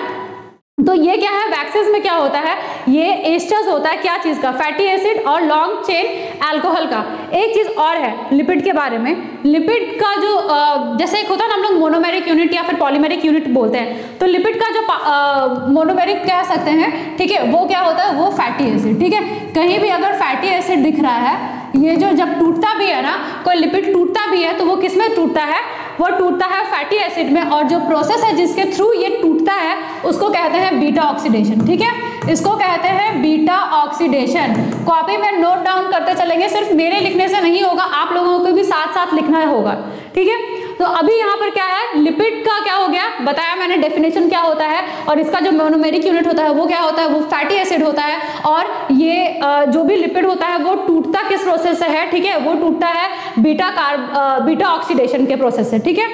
तो ये क्या है, वैक्सेस में क्या होता है, ये एस्टर्स होता है, क्या चीज का, फैटी एसिड और लॉन्ग चेन अल्कोहल का। एक चीज और है लिपिड के बारे में, लिपिड का जो जैसे एक होता है ना, हम लोग मोनोमेरिक यूनिट या फिर पॉलीमेरिक यूनिट बोलते हैं, तो लिपिड का जो मोनोमेरिक कह सकते हैं, ठीक है, वो क्या होता है, वो फैटी एसिड। ठीक है, कहीं भी अगर फैटी एसिड दिख रहा है, ये जो जब टूटता भी है ना, कोई लिपिड टूटता भी है, तो वो किस में टूटता है, वो टूटता है फैटी एसिड में। और जो प्रोसेस है जिसके थ्रू ये टूटता है उसको कहते हैं बीटा ऑक्सीडेशन। ठीक है, इसको कहते हैं बीटा ऑक्सीडेशन। कॉपी में नोट डाउन करते चलेंगे, सिर्फ मेरे लिखने से नहीं होगा, आप लोगों को भी साथ साथ लिखना होगा। ठीक है, तो अभी यहाँ पर क्या है, लिपिड का क्या हो गया, बताया मैंने डेफिनेशन क्या होता है, और इसका जो मोनोमेरिक यूनिट होता है वो क्या होता है, वो फैटी एसिड होता है। और ये जो भी लिपिड होता है वो टूटता किस प्रोसेस से है, ठीक है, वो टूटता है बीटा ऑक्सीडेशन के प्रोसेस से, ठीक है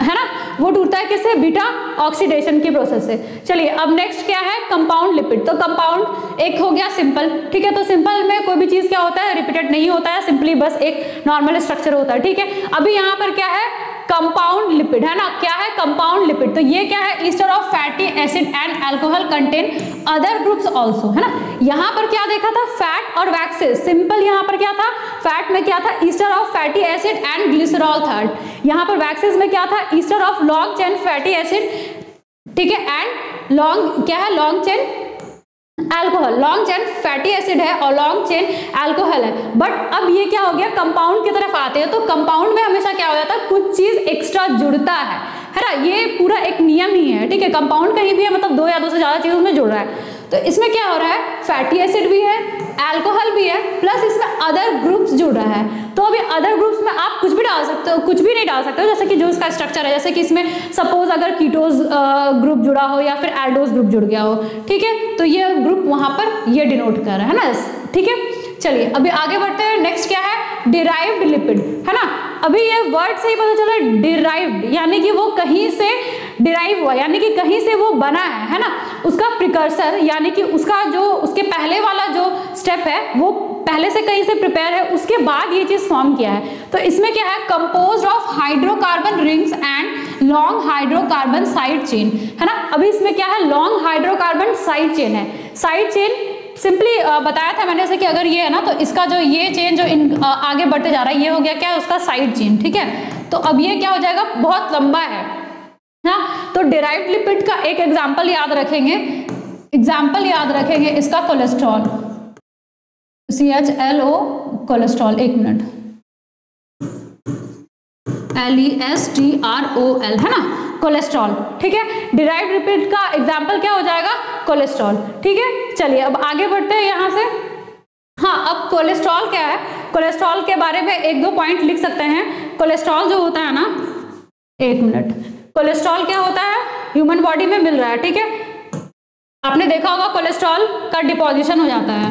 ना, वो टूटता है किससे, बीटा ऑक्सीडेशन की प्रोसेस से। चलिए अब नेक्स्ट क्या है, कंपाउंड लिपिड। तो कंपाउंड एक हो गया सिंपल, ठीक है, तो सिंपल में कोई भी चीज क्या होता है, रिपीटेड नहीं होता है, सिंपली बस एक नॉर्मल स्ट्रक्चर होता है, ठीक है। अभी यहाँ पर क्या है, कंपाउंड लिपिड है ना, क्या है कंपाउंड लिपिड, तो ये क्या है, ester of fatty acid and alcohol contain other groups also, है ना। यहाँ पर क्या देखा था, फैट और वैक्सेस, सिंपल यहाँ पर क्या था, फैट में क्या था, ester of fatty acid and glycerol third, यहाँ पर वैक्सेस में क्या था, ester of long chain fatty acid, ठीक है, एंड लॉन्ग क्या है, long chain alcohol, long chain fatty acid है और लॉन्ग चेन अल्कोहल है। बट अब ये क्या हो गया, कंपाउंड की तरफ आते हैं, तो कंपाउंड में हमेशा क्या हो जाता है, कुछ चीज एक्स्ट्रा जुड़ता है ना, ये पूरा एक नियम ही है, ठीक है। कंपाउंड कहीं भी है मतलब दो या दो से ज्यादा चीजों में जुड़ रहा है, तो इसमें क्या हो रहा है, फैटी एसिड भी है, अल्कोहल भी है, प्लस इसमें अदर ग्रुप्स जुड़ रहा है। तो अभी अदर ग्रुप्स में आप कुछ भी डाल सकते हो, कुछ भी नहीं डाल सकते हो, जैसे कि जो इसका स्ट्रक्चर है, जैसे कि इसमें सपोज अगर कीटोज ग्रुप जुड़ा हो या फिर एल्डोज ग्रुप जुड़ गया हो, ठीक है, तो ये ग्रुप वहां पर ये डिनोट कर रहा है ना, ठीक है। चलिए अभी आगे बढ़ते हैं, नेक्स्ट क्या है, डिराइव्ड लिपिड, है ना। अभी ये वर्ड से ही पता चला, डिराइव्ड यानी कि वो कहीं से डिराइव हुआ, यानी कि कहीं से वो बना है ना, उसका प्रिकर्सर यानी कि उसका जो उसके पहले वाला जो स्टेप है वो पहले से कहीं से प्रिपेयर है, उसके बाद ये चीज फॉर्म किया है। तो इसमें क्या है, composed of hydrocarbon rings and long hydrocarbon side chain, है ना। अभी इसमें क्या है, लॉन्ग हाइड्रोकार्बन साइड चेन है। साइड चेन सिंपली बताया था मैंने, जैसे कि अगर ये है ना, तो इसका जो ये चेन जो आगे बढ़ते जा रहा है, ये हो गया क्या, उसका साइड चेन, ठीक है। तो अब ये क्या हो जाएगा, बहुत लंबा है ना। तो डिराइव्ड लिपिड का एक एग्जांपल याद रखेंगे, इसका कोलेस्ट्रॉल, CHLO कोलेस्ट्रॉल, एक मिनट, LESTROL, है ना, कोलेस्ट्रॉल, ठीक है। डिराइव्ड लिपिड का एग्जांपल क्या हो जाएगा, कोलेस्ट्रॉल, ठीक है। चलिए अब आगे बढ़ते हैं यहां से। हाँ, अब कोलेस्ट्रॉल क्या है, कोलेस्ट्रॉल के बारे में एक दो पॉइंट लिख सकते हैं। कोलेस्ट्रॉल जो होता है ना, एक मिनट, कोलेस्ट्रॉल क्या होता है, ह्यूमन बॉडी में मिल रहा है, ठीक है। आपने देखा होगा कोलेस्ट्रॉल का डिपोजिशन हो जाता है,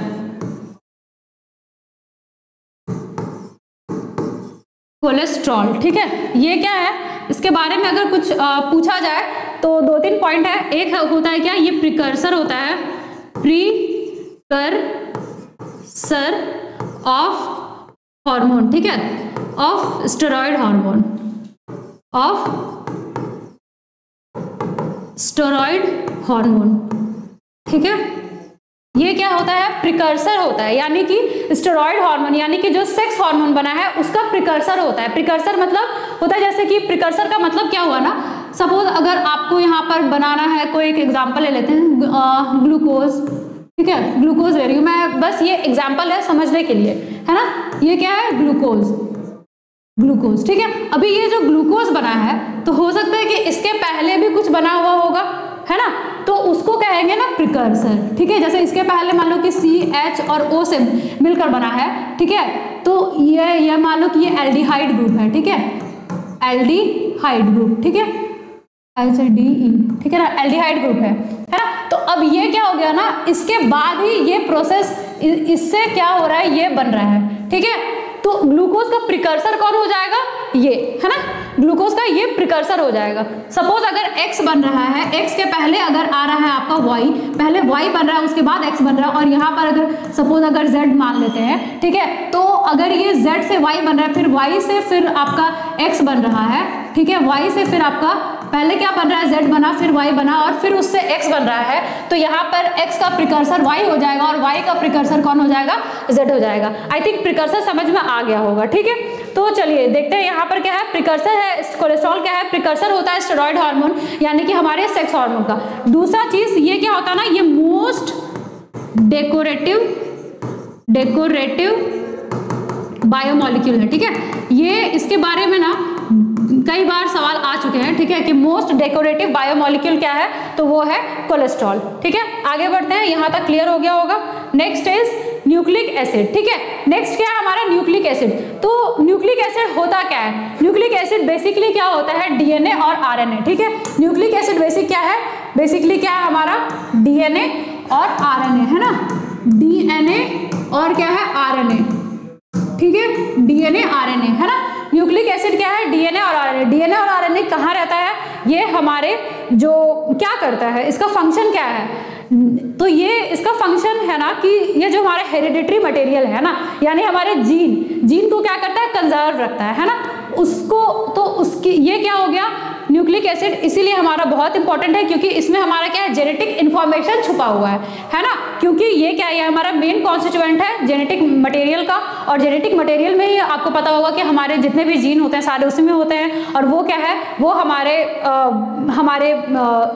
कोलेस्ट्रॉल, ठीक है। ये क्या है, इसके बारे में अगर कुछ पूछा जाए तो दो तीन पॉइंट है। एक होता है क्या, ये प्रिकर्सर होता है, प्रीकर्सर ऑफ हार्मोन, ठीक है, ऑफ स्टेरॉइड हार्मोन, ठीक है। ये क्या होता है, प्रिकर्सर होता है, यानी कि स्टेरॉइड हार्मोन यानी कि जो सेक्स हार्मोन बना है उसका प्रिकर्सर होता है। प्रिकर्सर मतलब होता है, जैसे कि प्रिकर्सर का मतलब क्या हुआ ना, सपोज अगर आपको यहाँ पर बनाना है, कोई एक एग्जांपल ले लेते हैं, ग्लूकोज, ठीक है, ग्लूकोज ले रही हूँ मैं, बस ये एग्जांपल है समझने के लिए, है ना। ये क्या है, ग्लूकोज, ठीक है। अभी ये जो ग्लूकोज बना है, तो हो सकता है कि इसके पहले भी कुछ बना हुआ होगा, है ना, तो उसको कहेंगे ना प्रिकर्सर, ठीक है। जैसे इसके पहले मान लो कि CH और O से मिलकर बना है, ठीक है, तो ये मान लो कि ये एल्डिहाइड ग्रुप है, ठीक है, एल्डिहाइड ग्रुप, ठीक है, HDE, ठीक है ना, एल्डिहाइड ग्रुप है ना। तो अब ये क्या हो गया ना, इसके बाद ही ये प्रोसेस, इससे क्या हो रहा है, ये बन रहा है, ठीक है। तो ग्लूकोज का प्रिकर्सर कौन हो जाएगा, ये, है ना, ग्लूकोज का ये प्रिकर्सर हो जाएगा। सपोज अगर X बन रहा है, X के पहले अगर आ रहा है आपका Y, पहले Y बन रहा है उसके बाद X बन रहा है, और यहाँ पर अगर सपोज अगर Z मान लेते हैं, ठीक है, तो अगर ये Z से Y बन रहा है, फिर Y से फिर आपका X बन रहा है, ठीक है, Y से फिर आपका पहले क्या बन रहा है, Z बना, फिर Y बना, और फिर उससे X बन रहा है, तो यहाँ पर X का प्रिकर्सर Y हो जाएगा और Y का प्रिकर्सर कौन हो जाएगा, Z हो जाएगा। आई थिंक प्रिकर्सर समझ में आ गया होगा, ठीक है। तो चलिए देखते हैं यहाँ पर क्या है, प्रिकर्सर है, कोलेस्ट्रॉल क्या है, प्रिकर्सर होता है स्टेरॉइड हार्मोन यानी कि हमारे सेक्स हार्मोन का। दूसरा चीज ये क्या होता है ना, ये मोस्ट डेकोरेटिव बायोमोलिक्यूल है, ठीक है। ये इसके बारे में ना कई बार सवाल आ चुके हैं, ठीक है, कि मोस्ट डेकोरेटिव बायोमोलिक्यूल क्या है, तो वो है कोलेस्ट्रॉल, ठीक है। आगे बढ़ते हैं, यहां तक क्लियर हो गया होगा। Next is nucleic acid. ठीक है, नेक्स्ट क्या है हमारा न्यूक्लिक एसिड। तो न्यूक्लिक एसिड होता क्या है? न्यूक्लिक एसिड बेसिकली क्या होता है? डीएनए और आरएनए। ठीक है, न्यूक्लिक एसिड बेसिकली क्या है हमारा? डीएनए और आरएनए, है ना, डीएनए और क्या है? आरएनए। ठीक है, डीएनए आरएनए, है ना। न्यूक्लिक एसिड क्या है? डीएनए और आरएनए। डीएनए और आरएनए कहाँ रहता है? ये हमारे जो क्या करता है, इसका फंक्शन क्या है? तो ये इसका फंक्शन है ना कि ये जो हमारे हेरिडिटरी मटेरियल है ना, यानी हमारे जीन को क्या करता है? कंजर्व रखता है ना उसको। तो उसकी ये क्या हो गया? न्यूक्लिक एसिड इसीलिए हमारा बहुत इंपॉर्टेंट है क्योंकि इसमें हमारा क्या है? जेनेटिक इंफॉर्मेशन छुपा हुआ है ना, क्योंकि ये क्या है? हमारा मेन कॉन्स्टिट्यूएंट है जेनेटिक मटेरियल का, और जेनेटिक मटेरियल में ही आपको पता होगा कि हमारे जितने भी जीन होते हैं सारे उसी में होते हैं। और वो क्या है? वो हमारे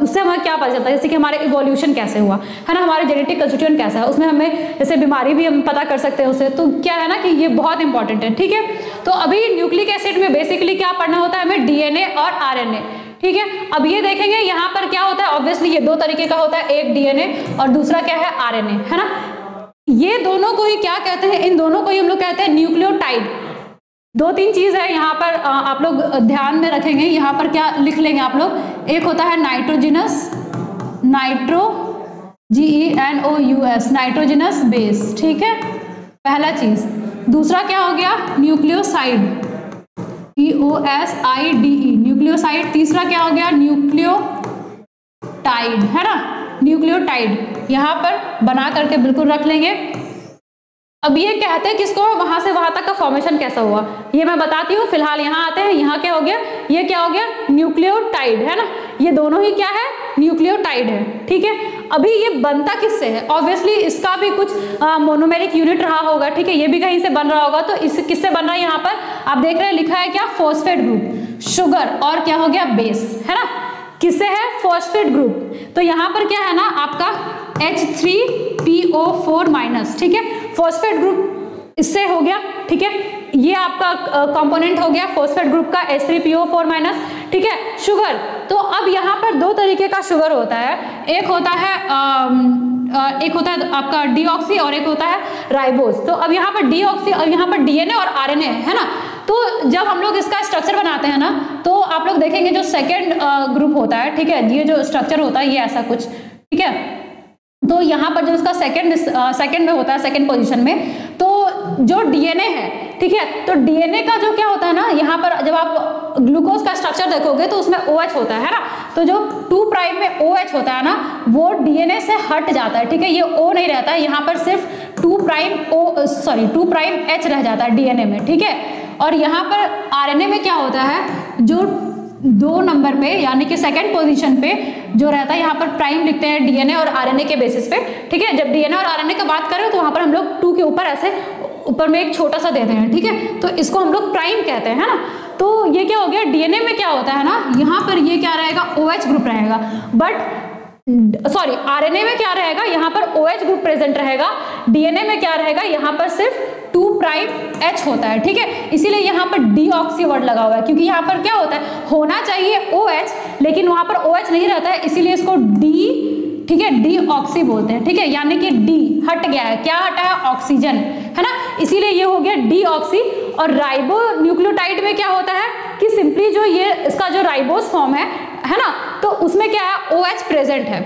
उससे हमें क्या पता चलता है? जैसे कि हमारे इवोल्यूशन कैसे हुआ है ना, हमारे जेनेटिक कंस्टिट्यूएंट कैसा है, उसमें हमें जैसे बीमारी भी हम पता कर सकते हैं उससे। तो क्या है ना कि ये बहुत इंपॉर्टेंट है। ठीक है, तो अभी न्यूक्लिक एसिड में बेसिकली क्या पढ़ना होता है हमें? डीएनए और आरएनए। ठीक है, अब ये देखेंगे यहाँ पर क्या होता है। ऑब्वियसली ये दो तरीके का होता है, एक डीएनए और दूसरा क्या है? आरएनए, है ना। ये दोनों को ही क्या कहते हैं? इन दोनों को ही हम लोग कहते हैं न्यूक्लियोटाइड। दो तीन चीज है यहाँ पर आप लोग ध्यान में रखेंगे। यहाँ पर क्या लिख लेंगे आप लोग? एक होता है नाइट्रोजिनस, GENOUS, नाइट्रोजिनस बेस। ठीक है, पहला चीज। दूसरा क्या हो गया? Nucleoside, EOSIDE, nucleoside. तीसरा क्या हो गया? न्यूक्लियोटाइड, है ना, न्यूक्लियोटाइड। यहाँ पर बना करके बिल्कुल रख लेंगे। अब ये कहते हैं किसको? वहां से वहां तक का फॉर्मेशन कैसा हुआ ये मैं बताती हूँ। फिलहाल यहाँ आते हैं। यहाँ क्या हो गया? ये क्या हो गया? न्यूक्लियोटाइड, है ना। ये दोनों ही क्या है? न्यूक्लियोटाइड है। ठीक है, अभी ये बनता किससे है? ऑब्वियसली इसका भी कुछ मोनोमेरिक यूनिट रहा होगा। ठीक है, ये भी कहीं से बन रहा होगा। तो इस किससे बन रहा है? यहाँ पर आप देख रहे हैं लिखा है क्या? फॉस्फेट ग्रुप, शुगर और क्या हो गया? बेस, है ना। किससे है? Phosphate group. तो यहाँ पर क्या है ना आपका H3PO4-। ठीक है, फॉस्फेट ग्रुप इससे हो गया। ठीक है, ये आपका कंपोनेंट हो गया फॉस्फेट ग्रुप का H3PO4-। ठीक है, शुगर। तो अब यहाँ पर दो तरीके का शुगर होता है। एक होता है आपका डीऑक्सी और एक होता है राइबोज। तो अब यहाँ पर डीऑक्सी और यहाँ पर डीएनए और आरएनए है ना। तो जब हम लोग इसका स्ट्रक्चर बनाते हैं ना, तो आप लोग देखेंगे जो सेकेंड ग्रुप होता है, ठीक है, ये जो स्ट्रक्चर होता है ये ऐसा कुछ। ठीक है, तो यहाँ पर जो इसका सेकेंड में होता है, सेकेंड पोजीशन में, तो जो डीएनए है, ठीक है, तो डीएनए का जो क्या होता है ना, यहाँ पर जब आप ग्लूकोज का स्ट्रक्चर देखोगे तो उसमें OH होता है ना। तो जो 2 प्राइम में OH होता है ना, वो डीएनए से हट जाता है। ठीक है, ये O नहीं रहता है, यहाँ पर सिर्फ 2 प्राइम H रह जाता है डीएनए में। ठीक है, और यहाँ पर आरएनए में क्या होता है? जो 2 नंबर पे यानी कि सेकंड पोजीशन पे जो रहता है, यहाँ पर प्राइम लिखते हैं डीएनए और आरएनए के बेसिस पे। ठीक है, जब डीएनए और आरएनए की बात करें तो वहां पर हम लोग 2 के ऊपर ऐसे ऊपर में एक छोटा सा देते हैं। ठीक है, तो इसको हम लोग प्राइम कहते हैं, है ना। तो ये क्या हो गया? डीएनए में क्या होता है ना, यहाँ पर ये क्या रहेगा? OH ग्रुप रहेगा। आरएनए में क्या रहेगा? यहाँ पर OH ग्रुप प्रेजेंट रहेगा। डीएनए में क्या रहेगा? यहाँ पर सिर्फ 2 प्राइम H होता है। ठीक है, इसीलिए यहाँ पर डीऑक्सी वर्ड लगा हुआ है, क्योंकि यहाँ पर क्या होता है? होना चाहिए OH, लेकिन वहां पर OH नहीं रहता है, इसीलिए इसको ठीक है, डीऑक्सी बोलते हैं। ठीक है, यानी कि डी हट गया है। क्या हटा है? ऑक्सीजन, है ना, इसीलिए ये हो गया डीऑक्सी। और राइबो न्यूक्लियोटाइड में क्या होता है कि सिंपली जो ये इसका जो राइबोस फॉर्म है ना, तो उसमें क्या है? OH प्रेजेंट है।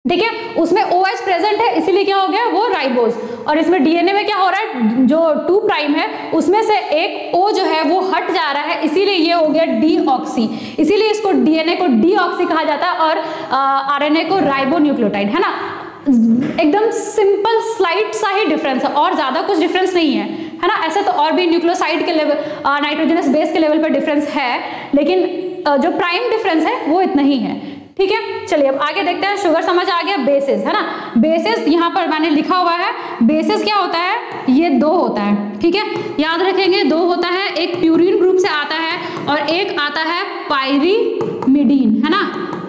ठीक है, उसमें OH प्रेजेंट है, इसीलिए क्या हो गया? वो राइबोज। और इसमें डीएनए में क्या हो रहा है? जो 2 प्राइम है उसमें से एक O जो है वो हट जा रहा है, इसीलिए ये हो गया डीऑक्सी। इसीलिए इसको डीएनए को डीऑक्सी कहा जाता है और आरएनए को राइबोन्यूक्लियोटाइड, है ना। एकदम सिंपल स्लाइट सा ही डिफरेंस है, और ज्यादा कुछ डिफरेंस नहीं है, है ना। ऐसे तो और भी न्यूक्लियोसाइड के लेवल, नाइट्रोजनस बेस के लेवल पर डिफरेंस है, लेकिन जो प्राइम डिफरेंस है वो इतना ही है। ठीक है, चलिए अब आगे देखते हैं। शुगर समझ आ गया। बेसिस, है ना, बेसिस यहाँ पर मैंने लिखा हुआ है। बेसिस क्या होता है? ये 2 होता है। ठीक है, याद रखेंगे 2 होता है। एक प्यूरिन ग्रुप से आता है और एक आता है पायरीमिडीन, है ना,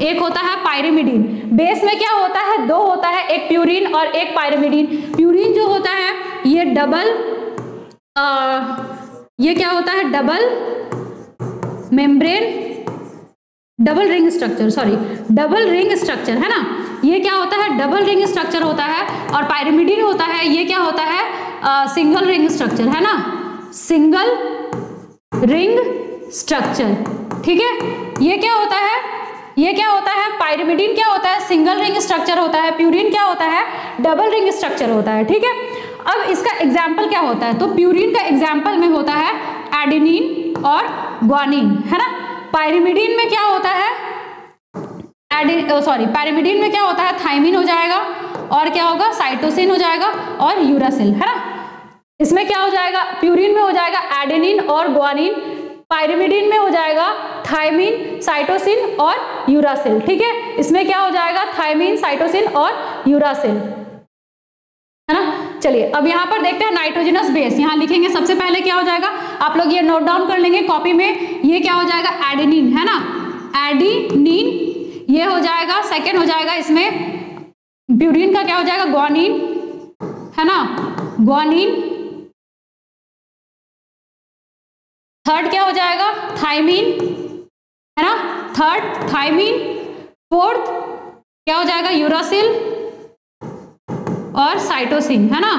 एक होता है पायरीमिडीन। बेस में क्या होता है? 2 होता है, एक प्यूरिन और एक पायरीमिडीन। प्यूरिन जो होता है ये ये क्या होता है? डबल रिंग स्ट्रक्चर, है ना। ये क्या होता है, डबल रिंग स्ट्रक्चर होता है, और पायरिमिडीन होता है, ये क्या होता है, सिंगल रिंग स्ट्रक्चर, है ना, सिंगल रिंग स्ट्रक्चर। ठीक है, ये क्या होता है, ये क्या होता है, पायरिमिडीन क्या होता है, सिंगल रिंग स्ट्रक्चर होता है, प्यूरिन क्या होता है, डबल रिंग स्ट्रक्चर होता है। ठीक है, अब इसका एग्जाम्पल क्या होता है, तो प्यूरिन का एग्जाम्पल में होता है एडेनिन और ग्वानिन, है ना। पायरिमिडीन में क्या होता है, पायरिमिडीन में क्या होता है, थायमिन हो जाएगा, और क्या होगा, साइटोसिन हो जाएगा, और यूरासिल, है ना। इसमें क्या हो जाएगा, प्यूरिन में हो जाएगा एडेनिन और ग्वानिन, पायरिमिडीन में हो जाएगा थायमिन, साइटोसिन और यूरासिल। ठीक है, इसमें क्या हो जाएगा, थायमिन, साइटोसिन और यूरासिल, है ना। चलिए अब यहाँ पर देखते हैं नाइट्रोजनस बेस, यहाँ लिखेंगे सबसे पहले क्या हो जाएगा, आप लोग ये नोट डाउन कर लेंगे कॉपी में, ये क्या हो जाएगा, एडेनिन, है ना, एडेनिन ये हो जाएगा, सेकेंड हो जाएगा इसमें प्यूरिन का क्या हो जाएगा, ग्वानिन, है ना, ग्वानिन, थर्ड क्या हो जाएगा, थायमिन, है ना, थर्ड थायमिन, फोर्थ क्या हो जाएगा, यूरासिल और साइटोसिन, है ना,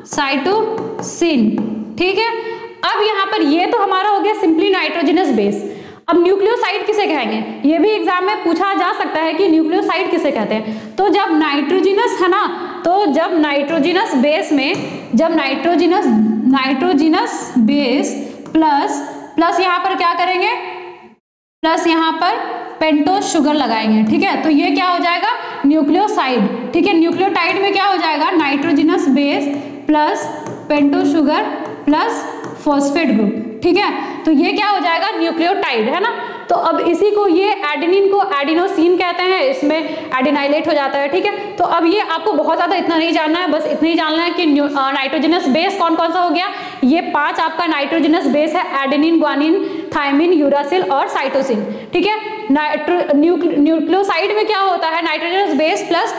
साइटोसिन। ठीक है, अब यहाँ पर ये तो हमारा हो गया सिंपली नाइट्रोजनस बेस। अब न्यूक्लियोसाइड किसे कहेंगे, ये भी एग्जाम में पूछा जा सकता है कि न्यूक्लियोसाइड किसे कहते हैं। तो जब नाइट्रोजनस, है ना, तो जब नाइट्रोजनस बेस में, जब नाइट्रोजनस बेस प्लस यहाँ पर क्या करेंगे, प्लस यहाँ पर पेंटोस शुगर लगाएंगे। ठीक है, तो ये क्या हो जाएगा, न्यूक्लियोसाइड। ठीक है, न्यूक्लियोटाइड में क्या हो जाएगा, nitrogenous base plus pentose sugar plus phosphate group. ठीक है, तो ये क्या हो जाएगा, न्यूक्लियोटाइड, है ना। तो अब इसी को, ये एडेनिन को एडिनोसिन कहते हैं, इसमें एडिनाइलेट हो जाता है। ठीक है, तो अब ये आपको बहुत ज्यादा इतना नहीं जानना है, बस इतना ही जानना है कि नाइट्रोजनस बेस कौन कौन सा हो गया, ये 5 आपका नाइट्रोजनस बेस है, एडेनिन, ग्वानिन, थायमिन, यूरासिल और साइटोसिन। ठीक है, न्यूक्लियोसाइड में क्या होता है, nitrogenous base plus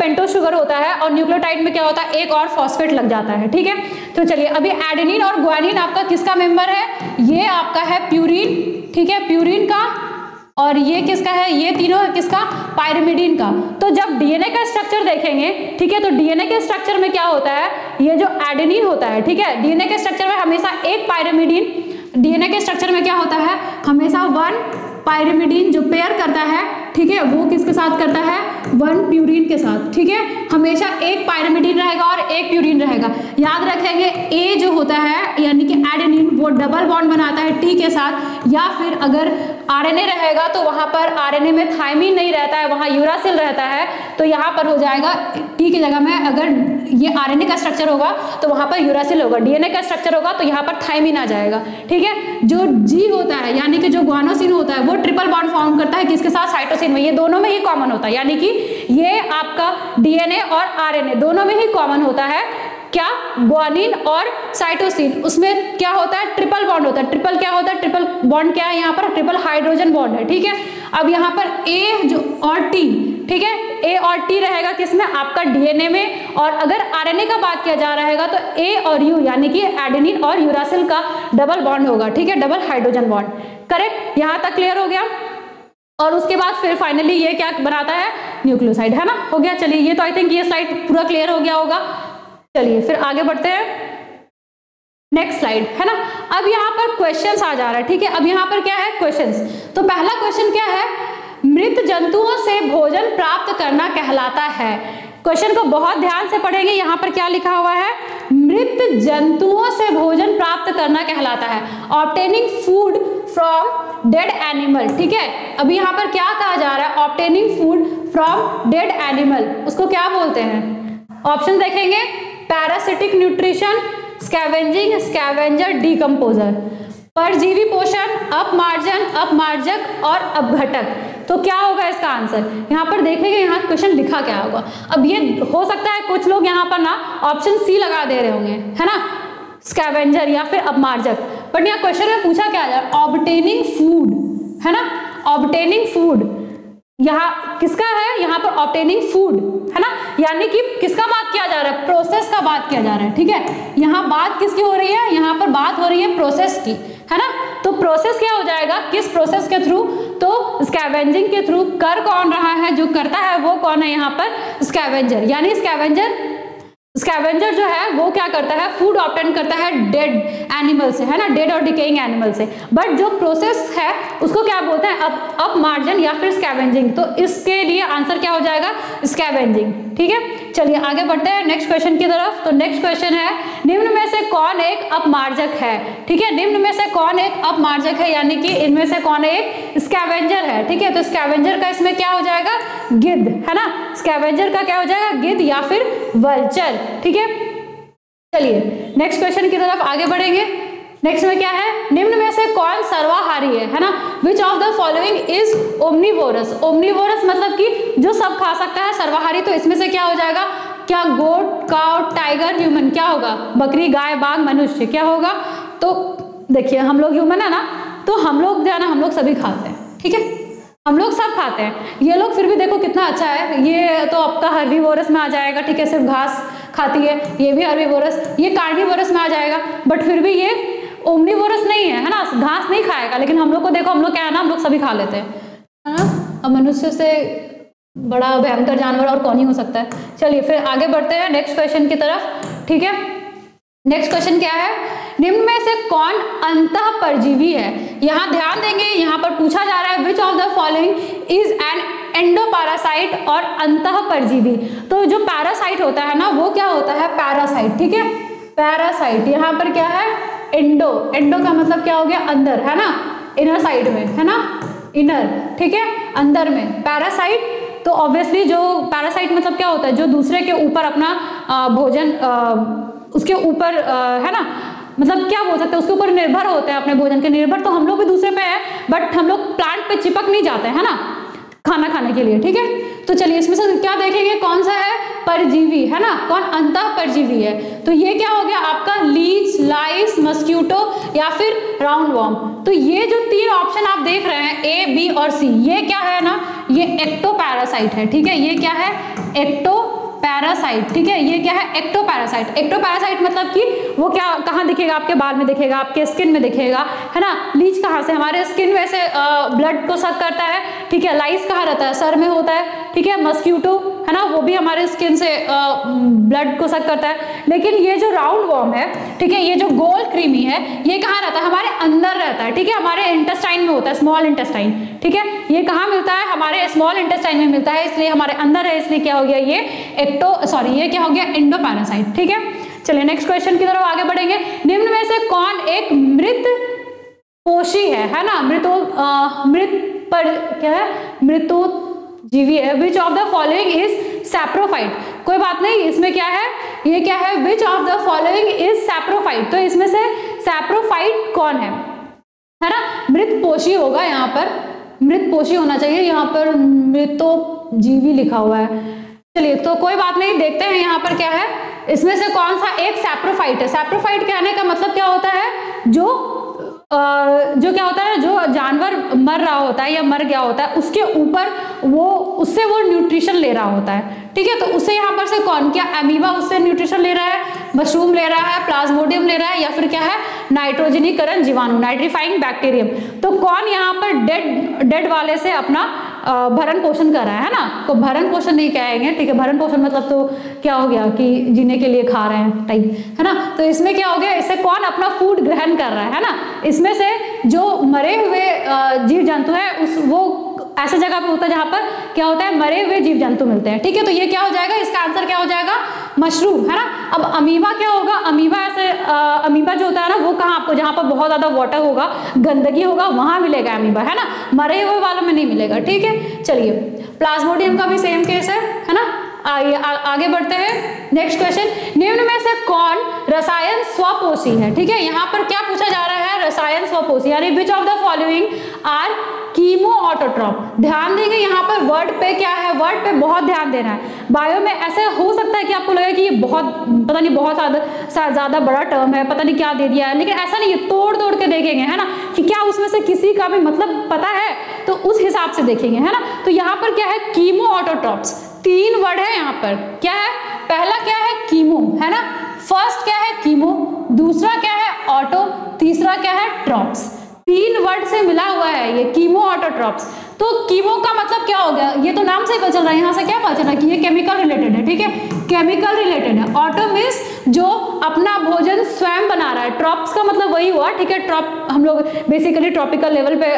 pentose sugar होता है, और न्यूक्लियोटाइड में क्या होता है, एक और फॉस्फेट लग जाता है। ठीक है, तो चलिए अभी एडेनिन और ग्वानिन आपका किसका मेंबर है, ये आपका है प्यूरिन। ठीक है, प्यूरिन का, और ये किसका है, ये तीनों है किसका, पायरिमिडीन का। तो जब डीएनए का स्ट्रक्चर देखेंगे, ठीक है, तो डीएनए के स्ट्रक्चर में क्या होता है, ये जो एडेनिन होता है, ठीक है, डीएनए के स्ट्रक्चर में हमेशा एक पायरिमिडीन, डीएनए के स्ट्रक्चर में क्या होता है, हमेशा 1 पायरिमिडीन जो पेयर करता है, ठीक है, वो किसके साथ करता है, 1 प्यूरिन के साथ। ठीक है, हमेशा एक पायरिमिडीन रहेगा और एक प्यूरिन रहेगा। याद रखेंगे, ए जो होता है यानी कि एडेनिन, वो डबल बॉन्ड बनाता है टी के साथ, या फिर अगर आरएनए रहेगा तो वहां पर आरएनए में थायमिन नहीं रहता है, वहां यूरासिल रहता है, तो यहाँ पर हो जाएगा टी की जगह में, अगर ये आरएनए का स्ट्रक्चर होगा तो वहां पर यूरासिल होगा, डीएनए का स्ट्रक्चर होगा तो यहाँ पर थायमिन आ जाएगा। ठीक है, जो जी होता है यानी कि जो ग्वानोसिन होता है, वो ट्रिपल बॉन्ड फॉर्म करता है किसके साथ, साइटोसिन में, ये दोनों में ही कॉमन होता है, यानी कि ये आपका डीएनए और आरएनए दोनों में ही कॉमन होता है। क्या, ग्वानिन और साइटोसिन, उसमें क्या होता है, ट्रिपल बॉन्ड होता है। ट्रिपल क्या होता है, ट्रिपल बॉन्ड क्या है, यहाँ पर ट्रिपल हाइड्रोजन बॉन्ड है। ठीक है, अब यहाँ पर ए जो और टी, ठीक है, ए और टी रहेगा किसमें, आपका डीएनए में, और अगर आरएनए का बात किया जा रहेगा तो ए और यू यानी कि एडेनिन और यूरासिल का डबल बॉन्ड होगा। ठीक है, डबल हाइड्रोजन बॉन्ड। करेक्ट, यहाँ तक क्लियर हो गया। और उसके बाद फिर फाइनली ये क्या बनाता है, न्यूक्लियोसाइड, है ना, हो गया। चलिए, ये तो आई थिंक ये स्लाइड पूरा क्लियर हो गया होगा। चलिए फिर आगे बढ़ते हैं, नेक्स्ट स्लाइड, है ना। अब यहाँ पर क्वेश्चंस आ जा रहा है। ठीक है, अब यहाँ पर क्या है, क्वेश्चंस। तो पहला क्वेश्चन क्या है, मृत जंतुओं से भोजन प्राप्त करना कहलाता है। क्वेश्चन को बहुत ध्यान से पढ़ेंगे, यहाँ पर क्या लिखा हुआ है, मृत जंतुओं से भोजन प्राप्त करना कहलाता है, obtaining food from dead animal. ठीक है, अभी यहाँ पर क्या कहा जा रहा है, obtaining food from dead animal, उसको क्या बोलते हैं, ऑप्शन देखेंगे, parasitic nutrition, scavenging, scavenger, decomposer, परजीवी पोषण, अपमार्जन, अपमार्जक और अपघटक। तो क्या होगा इसका आंसर, यहाँ पर देखेंगे, यहाँ क्वेश्चन लिखा क्या होगा। अब ये हो सकता है कुछ लोग यहाँ पर ना ऑप्शन सी लगा दे रहे होंगे, है ना, स्कैवेंजर या फिर अपमार्जक, बट यहाँ क्वेश्चन में पूछा क्या है, ऑब्टेनिंग फूड, है ना, ऑब्टेनिंग फूड, यहाँ किसका है, यहाँ पर ऑब्टेनिंग फूड, है ना, यानी कि किसका बात किया जा रहा है, प्रोसेस का बात किया जा रहा है। ठीक है, यहाँ बात किसकी हो रही है, यहाँ पर बात हो रही है प्रोसेस की, है ना। तो प्रोसेस क्या हो जाएगा, किस प्रोसेस के थ्रू, तो स्कैवेंजिंग के थ्रू। कर कौन रहा है, जो करता है वो कौन है यहाँ पर, स्कैवेंजर। यानी स्कैवेंजर जो है वो क्या करता है, फूड ऑब्टेन करता है डेड एनिमल से, है ना, डेड और डिकेइंग एनिमल से। बट जो प्रोसेस है उसको क्या बोलते हैं, अप मार्जन या फिर स्कैवेंजिंग। तो इसके लिए आंसर क्या हो जाएगा, स्कैवेंजिंग। ठीक है, चलिए आगे बढ़ते हैं नेक्स्ट क्वेश्चन की तरफ। तो नेक्स्ट क्वेश्चन है, निम्न में से कौन एक अपमार्जक है। ठीक है, निम्न में से कौन एक अपमार्जक है, यानी कि इनमें से कौन एक स्कैवेंजर है। ठीक है, तो स्कैवेंजर का इसमें क्या हो जाएगा, गिद्ध, है ना। स्कैवेंजर का क्या हो जाएगा, गिद्ध या फिर वल्चर। ठीक है, चलिए नेक्स्ट क्वेश्चन की तरफ आगे बढ़ेंगे। नेक्स्ट में क्या है, निम्न में से कौन सर्वाहारी है ना। विच of the following is omnivorous. Omnivorous मतलब कि जो सब खा सकता है, सर्वाहारी। तो इसमें से क्या हो जाएगा, क्या गोट, काउ, टाइगर, ह्यूमन, क्या होगा, बकरी, गाय, बाघ, मनुष्य, क्या होगा। तो देखिए हम लोग ह्यूमन है ना, तो हम लोग जो है ना, हम लोग सभी खाते हैं। ठीक है, हम लोग सब खाते हैं। ये लोग फिर भी देखो कितना अच्छा है, ये तो आपका हर्बीवोरस में आ जाएगा। ठीक है, सिर्फ घास खाती है, ये भी हर्बीवोरस। ये कार्निवोरस में आ जाएगा, बट फिर भी ये ओमनीवोरस नहीं है, है ना, घास नहीं खाएगा। लेकिन हम लोग को देखो, हम लोग क्या है ना, हम लोग सभी खा लेते हैं, है ना। अब मनुष्य से बड़ा भयंकर जानवर और कौन ही हो सकता है। चलिए फिर आगे बढ़ते हैं नेक्स्ट क्वेश्चन की तरफ। ठीक है, नेक्स्ट क्वेश्चन क्या है, निम्न में से कौन अंतः परजीवी है। यहाँ ध्यान देंगे, यहाँ पर पूछा जा रहा है which of the following is an endoparasite और अंतः परजीवी। तो जो पैरासाइट होता है ना, वो क्या होता है, पैरासाइट। ठीक है, पैरासाइट यहाँ पर क्या है, एंडो। एंडो का मतलब क्या हो गया, अंदर, है ना, इनर साइड में, है ना, इनर। ठीक है, अंदर में पैरासाइट। तो ऑब्वियसली जो पैरासाइट मतलब क्या होता है, जो दूसरे के ऊपर अपना भोजन उसके ऊपर है ना, मतलब क्या बोल सकते हैं, उसके ऊपर निर्भर होते हैं, अपने भोजन के निर्भर। तो हम लोग भी दूसरे पे है, बट हम लोग प्लांट पे चिपक नहीं जाते, है ना, खाना खाने के लिए। ठीक है, तो चलिए इसमें से क्या देखेंगे, कौन सा है, परजीवी, है ना, कौन अंतः परजीवी है। तो ये क्या हो गया आपका, लीच, लाइस, मस्क्यूटो या फिर राउंड वॉर्म। तो ये जो तीन ऑप्शन आप देख रहे हैं, ए, बी और सी, ये क्या है ना, ये एक्टोपैरासाइट है। ठीक है, ये क्या है, एक्टोपैरासाइट। ठीक है, ये क्या है, एक्टोपैरासाइट। एक्टोपैरासाइट मतलब कि वो क्या, कहाँ दिखेगा, आपके बाल में दिखेगा, आपके स्किन में दिखेगा, है ना। लीच कहाँ से, हमारे स्किन में से ब्लड को सक करता है। ठीक है, लाइस कहाँ रहता है, सर में होता है। ठीक है, मस्क्यूटो है ना, वो भी हमारे स्किन से ब्लड को सक करता है। लेकिन ये जो राउंड वॉर्म है, ठीक है, ये जो गोल क्रीमी है, ये कहाँ रहता है, हमारे अंदर रहता है। ठीक है, हमारे इंटेस्टाइन में होता है, स्मॉल इंटेस्टाइन। ठीक है, ये कहाँ मिलता है, हमारे स्मॉल इंटेस्टाइन में मिलता है, इसलिए हमारे अंदर है, इसलिए क्या हो गया, ये ये क्या हो गया, एंडोपैरासाइट। ठीक है, चलिए नेक्स्ट क्वेश्चन की तरफ आगे बढ़ेंगे। निम्न में से कौन एक मृत पोषी है ना, मृत पर क्या है, मृतोजीवी है। Which of the following is saprophyte. कोई बात नहीं, इसमें क्या है, ये क्या है, which of the following is saprophyte. तो इसमें से सैप्रोफाइट कौन है ना, मृत पोषी होगा, यहाँ पर मृत पोषी होना चाहिए, यहाँ पर मृतोजीवी लिखा हुआ है। चलिए तो कोई बात नहीं, देखते हैं यहाँ पर क्या है, इसमें से कौन सा एक सैप्रोफाइट है। सैप्रोफाइट कहने का मतलब क्या होता है, जो क्या होता है, जो जानवर मर रहा होता है या मर गया होता है, उसके ऊपर उससे वो न्यूट्रिशन ले रहा होता है। ठीक है, तो उससे यहाँ पर से कौन, क्या अमीबा उससे न्यूट्रिशन ले रहा है, मशरूम ले रहा है, प्लाज्मोडियम ले रहा है, या फिर क्या है, नाइट्रोजनीकरण जीवाणु, नाइट्रीफाइंग बैक्टीरियम। तो कौन यहाँ पर डेड वाले से अपना भरण पोषण कर रहा है ना। को भरण पोषण नहीं कहेंगे, ठीक है, भरण पोषण मतलब तो क्या हो गया कि जीने के लिए खा रहे हैं टाइप, है ना। तो इसमें क्या हो गया, इससे कौन अपना फूड ग्रहण कर रहा है ना। इसमें से जो मरे हुए जीव जंतु है, वो ऐसे जगह पे होता है जहां पर क्या होता है, मरे हुए जीव जंतु मिलते हैं। ठीक है, तो ये क्या हो जाएगा, इसका आंसर क्या हो जाएगा, मशरूम, है ना। अब अमीबा क्या होगा, अमीबा ऐसे अमीबा जो होता है ना, वो कहाँ आपको, जहां पर बहुत ज्यादा वाटर होगा, गंदगी होगा, वहां मिलेगा अमीबा, है ना, मरे हुए वालों में नहीं मिलेगा। ठीक है, चलिए प्लाज्मोडियम का भी सेम केस है ना। आगे बढ़ते हैं नेक्स्ट क्वेश्चन। निम्न में से कौन रसायन स्वपोषी है। ठीक है, यहाँ पर क्या पूछा जा रहा है, रसायन स्वपोषी, यानी which of the following are chemoautotroph. ध्यान देंगे यहाँ पर वर्ड पे क्या है, वर्ड पे बहुत ध्यान देना है। बायो में ऐसे हो सकता है कि आपको लगे कि ये बहुत पता नहीं बहुत ज्यादा बड़ा टर्म है, पता नहीं क्या दे दिया है, लेकिन ऐसा नहीं है, तोड़ तोड़ के देखेंगे, है ना, कि क्या उसमें से किसी का भी मतलब पता है, तो उस हिसाब से देखेंगे, है ना। तो यहाँ पर क्या है, कीमो ऑटोट्रॉप्स, तीन वर्ड है यहाँ पर। क्या है, पहला क्या है, कीमो, है ना, फर्स्ट क्या है कीमो, दूसरा क्या है ऑटो, तीसरा क्या है ट्रॉप्स। 3 वर्ड से मिला हुआ है ये कीमो ऑटोट्रॉप्स। तो कीमो का मतलब क्या हो गया, ये तो नाम से ही पता चल रहा है, यहाँ से क्या पता चल रहा है कि ये केमिकल रिलेटेड है, ठीक है, केमिकल रिलेटेड है। ऑटो मीन्स जो अपना भोजन स्वयं बना रहा है, ट्रॉप्स का मतलब वही हुआ, ठीक है, ट्रॉप हम लोग बेसिकली ट्रॉपिकल लेवल पे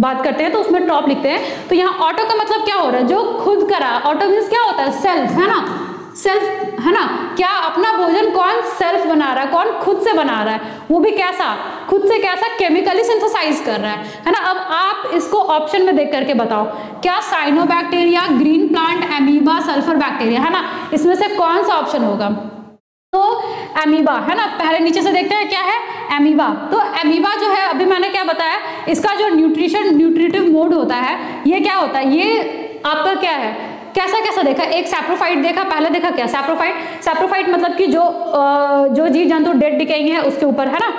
बात करते हैं तो उसमें ट्रॉप लिखते हैं। तो यहाँ ऑटो का मतलब क्या हो रहा है, जो खुद करा। ऑटो मीन्स क्या होता है, सेल्फ, है ना, सेल्फ, है ना, क्या अपना भोजन कौन सेल्फ बना रहा है, कौन खुद से बना रहा है, वो भी कैसा, खुद से कैसा, केमिकली सिंथेसाइज कर रहा है ना। अब आप इसको ऑप्शन में देख करके बताओ, क्या cyanobacteria, green plant, amoeba, sulphur bacteria, है ना, इसमें से कौन सा ऑप्शन होगा। तो एमीबा, है ना, पहले नीचे से देखते हैं क्या है एमीबा। तो एमीबा जो है, अभी मैंने क्या बताया, इसका जो न्यूट्रिटिव मोड होता है, ये क्या होता है, ये आपका क्या है, कैसा कैसा देखा, एक सैप्रोफाइट देखा, पहले देखा क्या सैप्रोफाइट मतलब कि जो जीव जंतु डेड डिकेइंग है उसके ऊपर, है ना।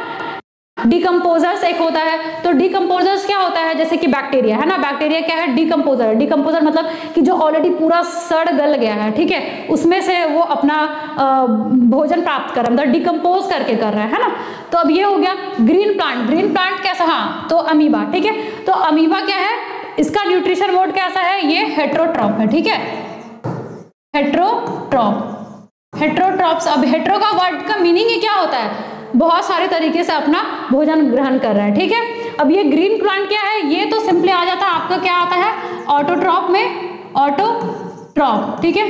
डिकम्पोजर्स एक होता है, तो डिकम्पोजर्स क्या होता है, जैसे कि बैक्टीरिया, है ना, बैक्टीरिया क्या है, डिकम्पोजर मतलब कि जो ऑलरेडी पूरा सड़ गल गया है, ठीक है, उसमें से वो अपना भोजन प्राप्त कर रहा है, मतलब डिकम्पोज करके कर रहा है ना। तो अब ये हो गया ग्रीन प्लांट कैसा, हाँ, तो अमीबा, ठीक है। तो अमीबा क्या है, इसका न्यूट्रिशन मोड कैसा है, ये हेट्रोट्रॉप है, ठीक है, हेट्रोट्रॉप्स। अब हेट्रो का वर्ड का मीनिंग ही क्या होता है, बहुत सारे तरीके से अपना भोजन ग्रहण कर रहा है, ठीक है। अब ये ग्रीन प्लांट क्या है, ये तो सिंपली आ जाता है आपका क्या आता है, ऑटोट्रॉप में ऑटोट्रॉप, ठीक है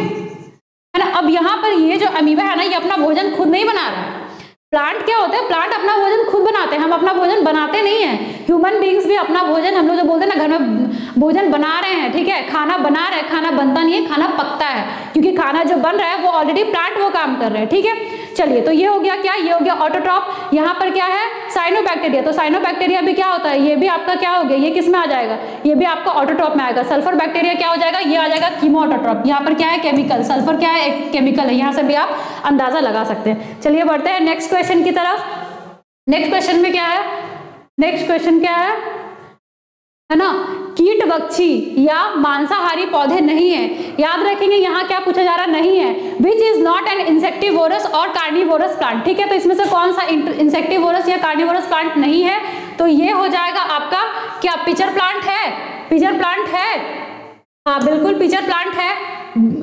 ना। अब यहाँ पर ये जो अमीबा है ना, ये अपना भोजन खुद नहीं बना रहा है। प्लांट क्या होता है, प्लांट अपना भोजन खुद बनाते हैं, हम अपना भोजन बनाते नहीं है। ह्यूमन बींग्स भी अपना भोजन, हम लोग जो बोलते हैं ना, घर में भोजन बना रहे हैं, ठीक है, खाना बना रहे हैं, खाना बनता नहीं है, खाना पकता है, क्योंकि खाना जो बन रहा है वो ऑलरेडी प्लांट वो काम कर रहे हैं, ठीक है। चलिए, तो ये हो गया क्या, ये हो गया ऑटोट्रॉप। यहाँ पर क्या है साइनोबैक्टीरिया, तो साइनोबैक्टीरिया भी क्या होता है, ये भी आपका क्या हो गया, ये किस में आ जाएगा, ये भी आपका ऑटोट्रॉप में आएगा। सल्फर बैक्टीरिया क्या हो जाएगा, ये आ जाएगा कीमो ऑटोट्रॉप। यहाँ पर क्या है केमिकल, सल्फर क्या है एक केमिकल है, यहाँ से भी आप अंदाजा लगा सकते हैं। चलिए बढ़ते हैं नेक्स्ट क्वेश्चन की तरफ। नेक्स्ट क्वेश्चन में क्या है, नेक्स्ट क्वेश्चन क्या है ना, कीटभक्षी या मांसाहारी पौधे नहीं है। याद रखेंगे यहाँ क्या पूछा जा रहा नहीं है, which is not an insectivorous और कार्निवोरस प्लांट, ठीक है। तो इसमें से कौन सा इंसेक्टिवोरस या कार्निवोरस प्लांट नहीं है, तो ये हो जाएगा आपका क्या, पिचर प्लांट है, पिचर प्लांट है, हाँ बिल्कुल पिचर प्लांट है।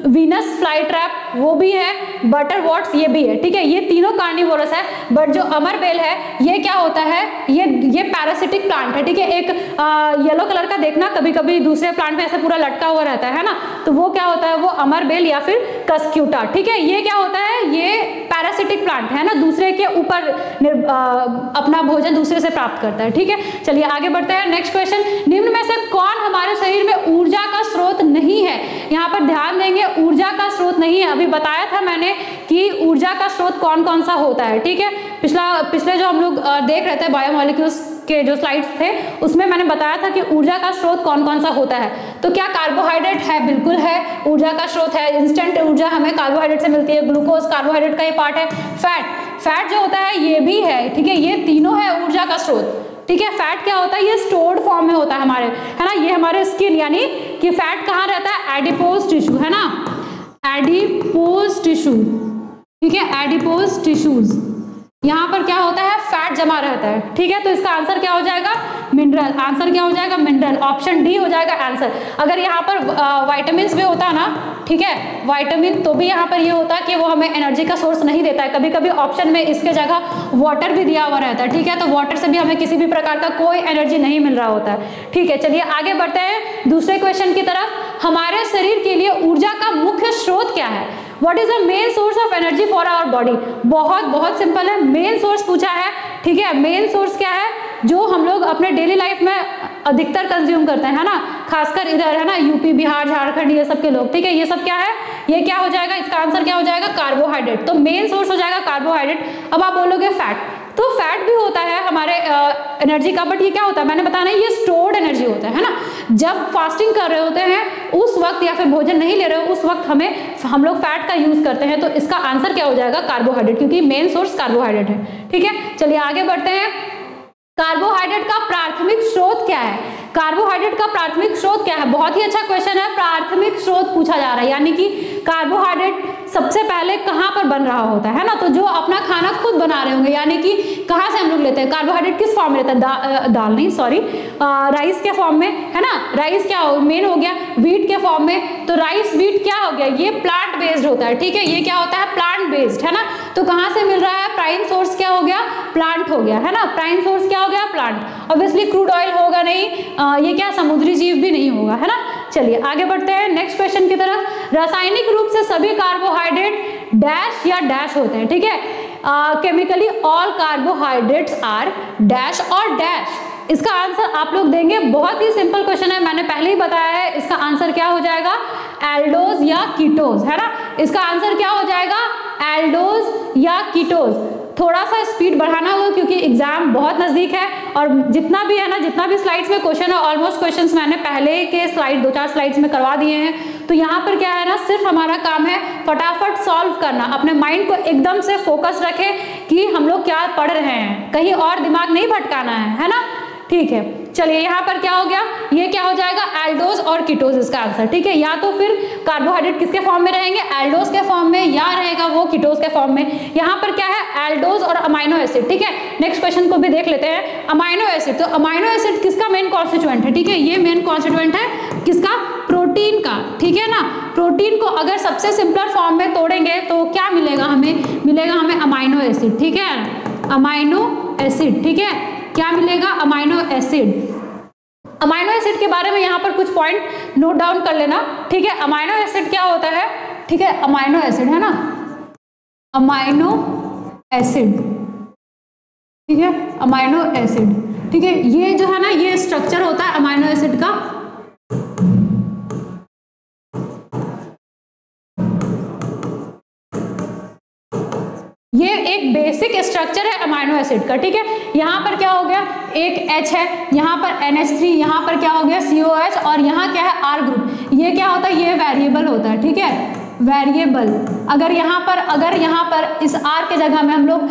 वीनस फ्लाई ट्रैप वो भी है, बटरवॉट्स ये भी है, ठीक है, ये तीनों कार्निवोरस है। बट जो अमरबेल है ये क्या होता है, ये पैरासिटिक प्लांट है, ठीक है। एक येलो कलर का देखना, कभी कभी दूसरे प्लांट में ऐसे पूरा लटका हुआ रहता है ना, तो वो क्या होता है, वो अमरबेल या फिर कस्क्यूटा, ठीक है। ये क्या होता है, ये पैरासिटिक प्लांट है ना, दूसरे के ऊपर अपना भोजन दूसरे से प्राप्त करता है, ठीक है। चलिए आगे बढ़ते हैं। नेक्स्ट क्वेश्चन, निम्न में से कौन हमारे शरीर में ऊर्जा का स्रोत नहीं है। यहाँ पर ध्यान देंगे, ऊर्जा का स्रोत नहीं है। अभी बताया था मैंने कि ऊर्जा का स्रोत कौन कौन सा होता है, ठीक है। पिछले जो हम लोग देख रहे थे बायोमोलिक्यूल्स के जो स्लाइड्स थे, उसमें मैंने बताया था कि ऊर्जा का स्रोत कौन कौन सा होता है। तो क्या कार्बोहाइड्रेट है, बिल्कुल है, ऊर्जा का स्रोत है। इंस्टेंट ऊर्जा हमें कार्बोहाइड्रेट से मिलती है, ग्लूकोज कार्बोहाइड्रेट का ही पार्ट है। फैट जो होता है ये भी है, ठीक है, ये तीनों है ऊर्जा का स्रोत, ठीक है। फैट क्या होता है, ये स्टोर्ड फॉर्म में होता है हमारे, है ना, ये हमारे स्किन, यानी कि फैट कहाँ रहता है, एडिपोज टिश्यू, है ना, एडिपोज टिश्यू, ठीक है, एडिपोज टिश्यूज, यहाँ पर क्या होता है, फैट जमा रहता है, ठीक है। तो इसका आंसर क्या हो जाएगा, मिनरल, आंसर क्या हो जाएगा, मिनरल, ऑप्शन डी हो जाएगा आंसर। अगर यहाँ पर वाइटामिन भी होता ना, ठीक है, वाइटामिन, तो भी यहाँ पर ये होता है कि वो हमें एनर्जी का सोर्स नहीं देता है। कभी कभी ऑप्शन में इसके जगह वाटर भी दिया हुआ रहता है, ठीक है, तो वाटर से भी हमें किसी भी प्रकार का कोई एनर्जी नहीं मिल रहा होता है, ठीक है। चलिए आगे बढ़ते हैं दूसरे क्वेश्चन की तरफ। हमारे शरीर के लिए ऊर्जा का मुख्य स्रोत क्या है, what is the main source of energy for our body. बहुत सिंपल है, मेन सोर्स पूछा है, ठीक है। मेन सोर्स क्या है, जो हम लोग अपने डेली लाइफ में अधिकतर कंज्यूम करते हैं, है ना, खासकर इधर, है ना, यूपी बिहार झारखंड ये सब के लोग, ठीक है। ये सब क्या है, ये क्या हो जाएगा, इसका आंसर क्या हो जाएगा, कार्बोहाइड्रेट। तो मेन सोर्स हो जाएगा कार्बोहाइड्रेट। अब आप बोलोगे फैट, तो फैट भी होता है हमारे एनर्जी का, बट ये क्या होता है, मैंने बताया ना, ये स्टोर्ड एनर्जी होता है ना। जब फास्टिंग कर रहे होते हैं उस वक्त, या फिर भोजन नहीं ले रहे हो उस वक्त हम लोग फैट का यूज करते हैं। तो इसका आंसर क्या हो जाएगा, कार्बोहाइड्रेट, क्योंकि मेन सोर्स कार्बोहाइड्रेट है, ठीक है। चलिए आगे बढ़ते हैं। कार्बोहाइड्रेट का प्राथमिक स्रोत क्या है, कार्बोहाइड्रेट का प्राथमिक स्रोत क्या है, बहुत ही अच्छा क्वेश्चन है। प्राथमिक स्रोत पूछा जा रहा है, यानी कि कार्बोहाइड्रेट सबसे पहले कहाँ पर बन रहा होता है ना, तो जो अपना खाना खुद बना रहे होंगे, यानी कि कहाँ से हम लोग लेते हैं कार्बोहाइड्रेट, किस फॉर्म में रहता है, दाल नहीं सॉरी राइस के फॉर्म में, है ना। राइस क्या मेन हो गया, व्हीट के फॉर्म में, तो राइस व्हीट क्या हो गया, ये प्लांट बेस्ड होता है, ठीक है, ये क्या होता है, प्लांट बेस्ड, है ना। तो कहाँ से मिल रहा है, प्राइम सोर्स क्या हो गया, प्लांट हो गया, है ना, प्राइम सोर्स क्या हो गया, प्लांट। ऑब्वियसली क्रूड ऑयल होगा नहीं, ये क्या समुद्री जीव भी नहीं होगा, है ना। चलिए आगे बढ़ते हैं नेक्स्ट क्वेश्चन की तरफ। रासायनिक रूप से सभी कार्बोहाइड्रेट डैश या डैश होते हैं, ठीक है। Chemically all carbohydrates are dash और डैश। इसका आंसर आप लोग देंगे, बहुत ही सिंपल क्वेश्चन है, मैंने पहले ही बताया है। इसका आंसर क्या हो जाएगा, एल्डोज या कीटोज, है ना। इसका आंसर क्या हो जाएगा, एल्डोज या कीटोज। थोड़ा सा स्पीड बढ़ाना होगा क्योंकि एग्जाम बहुत नजदीक है, और जितना भी है ना, जितना भी स्लाइड्स में क्वेश्चन है, ऑलमोस्ट क्वेश्चंस मैंने पहले के स्लाइड 2-4 स्लाइड्स में करवा दिए हैं। तो यहाँ पर क्या है ना, सिर्फ हमारा काम है फटाफट सॉल्व करना, अपने माइंड को एकदम से फोकस रखें कि हम लोग क्या पढ़ रहे हैं, कहीं और दिमाग नहीं भटकाना है ना, ठीक है। चलिए यहाँ पर क्या हो गया, ये क्या हो जाएगा, एल्डोज और कीटोज इसका आंसर, ठीक है। या तो फिर कार्बोहाइड्रेट किसके फॉर्म में रहेंगे, एल्डोज के फॉर्म में, या रहेगा वो कीटोज के फॉर्म में। यहाँ पर क्या है, एल्डोज और अमाइनो एसिड, ठीक है। नेक्स्ट क्वेश्चन को भी देख लेते हैं। अमाइनो एसिड, तो अमाइनो एसिड किसका मेन कॉन्स्टिट्यूएंट है, ठीक है, ये मेन कॉन्स्टिट्यूएंट है किसका, प्रोटीन का, ठीक है ना। प्रोटीन को अगर सबसे सिंपलर फॉर्म में तोड़ेंगे तो क्या मिलेगा हमें, मिलेगा हमें अमाइनो एसिड, ठीक है, अमाइनो एसिड, ठीक है, क्या मिलेगा, अमाइनो एसिड। अमाइनो एसिड के बारे में यहाँ पर कुछ पॉइंट नोट डाउन कर लेना, ठीक है। अमाइनो एसिड क्या होता है, ठीक है, अमाइनो एसिड, है ना, अमाइनो एसिड, ठीक है, अमाइनो एसिड, ठीक है। ये जो है ना, ये स्ट्रक्चर होता है अमाइनो एसिड का, ये एक बेसिक स्ट्रक्चर है अमाइनो एसिड का, ठीक है। यहाँ पर क्या हो गया, एक H है, यहाँ पर NH3, यहाँ पर क्या हो गया COH, और यहाँ क्या है R ग्रुप। ये क्या होता है, ये वेरिएबल होता है, ठीक है, वेरिएबल। अगर यहाँ पर इस R के जगह में हम लोग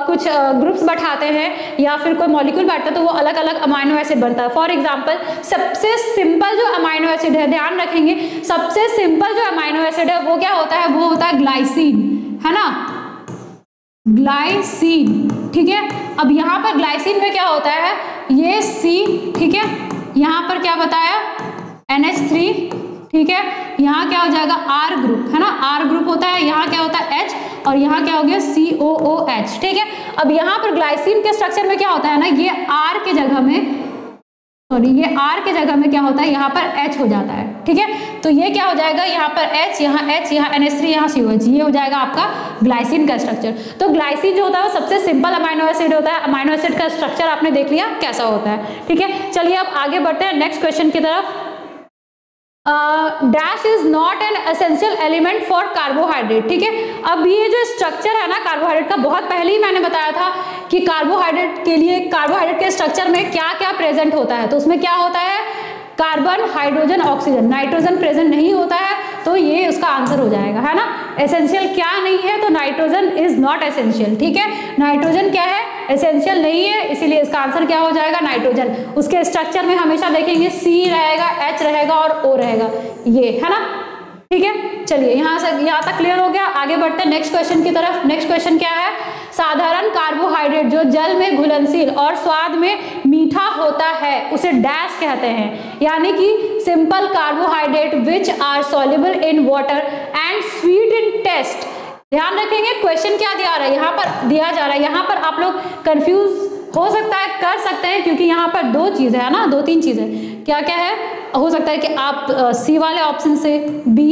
कुछ ग्रुप्स बैठाते हैं या फिर कोई मॉलिक्यूल बैठता है तो वो अलग अलग अमाइनो एसिड बनता है। फॉर एग्जांपल सबसे सिंपल जो अमाइनो एसिड है, ध्यान रखेंगे, सबसे सिंपल जो अमाइनो एसिड है वो क्या होता है, वो होता है ग्लाइसिन, है ना, ग्लाइसिन, ठीक है। अब यहाँ पर ग्लाइसिन में क्या होता है, ये C, ठीक है, यहाँ पर क्या बताया NH3, ठीक है, यहाँ क्या हो जाएगा R ग्रुप, है ना, R ग्रुप होता है, यहाँ क्या होता है H, और यहाँ क्या हो गया COOH, ठीक है। अब यहाँ पर ग्लाइसिन के स्ट्रक्चर में क्या होता है ना, ये R के जगह में, सॉरी, ये R के जगह में क्या होता है, यहाँ पर H हो जाता है, ठीक है। तो ये क्या हो जाएगा, यहाँ पर H, यहाँ NH3, यहाँ COH, ये हो जाएगा आपका ग्लाइसिन का स्ट्रक्चर। तो ग्लाइसिन जो होता है वो सबसे सिंपल अमाइनो एसिड होता है। अमाइनो एसिड का स्ट्रक्चर आपने देख लिया कैसा होता है, ठीक है। चलिए अब आगे बढ़ते हैं नेक्स्ट क्वेश्चन की तरफ। Dash is not an essential element for carbohydrate, ठीक है। अब ये जो स्ट्रक्चर है ना कार्बोहाइड्रेट का, बहुत पहले ही मैंने बताया था कि कार्बोहाइड्रेट के लिए, कार्बोहाइड्रेट के स्ट्रक्चर में क्या क्या प्रेजेंट होता है। तो उसमें क्या होता है, carbon, hydrogen, oxygen, nitrogen present नहीं होता है, तो ये उसका आंसर हो जाएगा, है ना। एसेंशियल क्या नहीं है, तो नाइट्रोजन इज नॉट एसेंशियल, ठीक है। नाइट्रोजन क्या है, एसेंशियल नहीं है, इसीलिए इसका आंसर क्या हो जाएगा, नाइट्रोजन। उसके स्ट्रक्चर में हमेशा देखेंगे C रहेगा, H रहेगा और O रहेगा, ये, है ना, ठीक है। चलिए यहाँ तक क्लियर हो गया, आगे बढ़ते हैं नेक्स्ट क्वेश्चन की तरफ। नेक्स्ट क्वेश्चन क्या है, साधारण कार्बोहाइड्रेट जो जल में घुलनशील और स्वाद में मीठा होता है उसे डैश कहते हैं, यानी कि simple carbohydrate which are soluble in water and sweet in taste. ध्यान रखेंगे क्वेश्चन क्या दिया रहा है, यहाँ पर दिया जा रहा है, यहाँ पर आप लोग कंफ्यूज हो सकता है, कर सकते हैं, क्योंकि यहाँ पर 2 चीजें है ना, 2-3 चीजें, क्या क्या है, हो सकता है कि आप C वाले ऑप्शन से B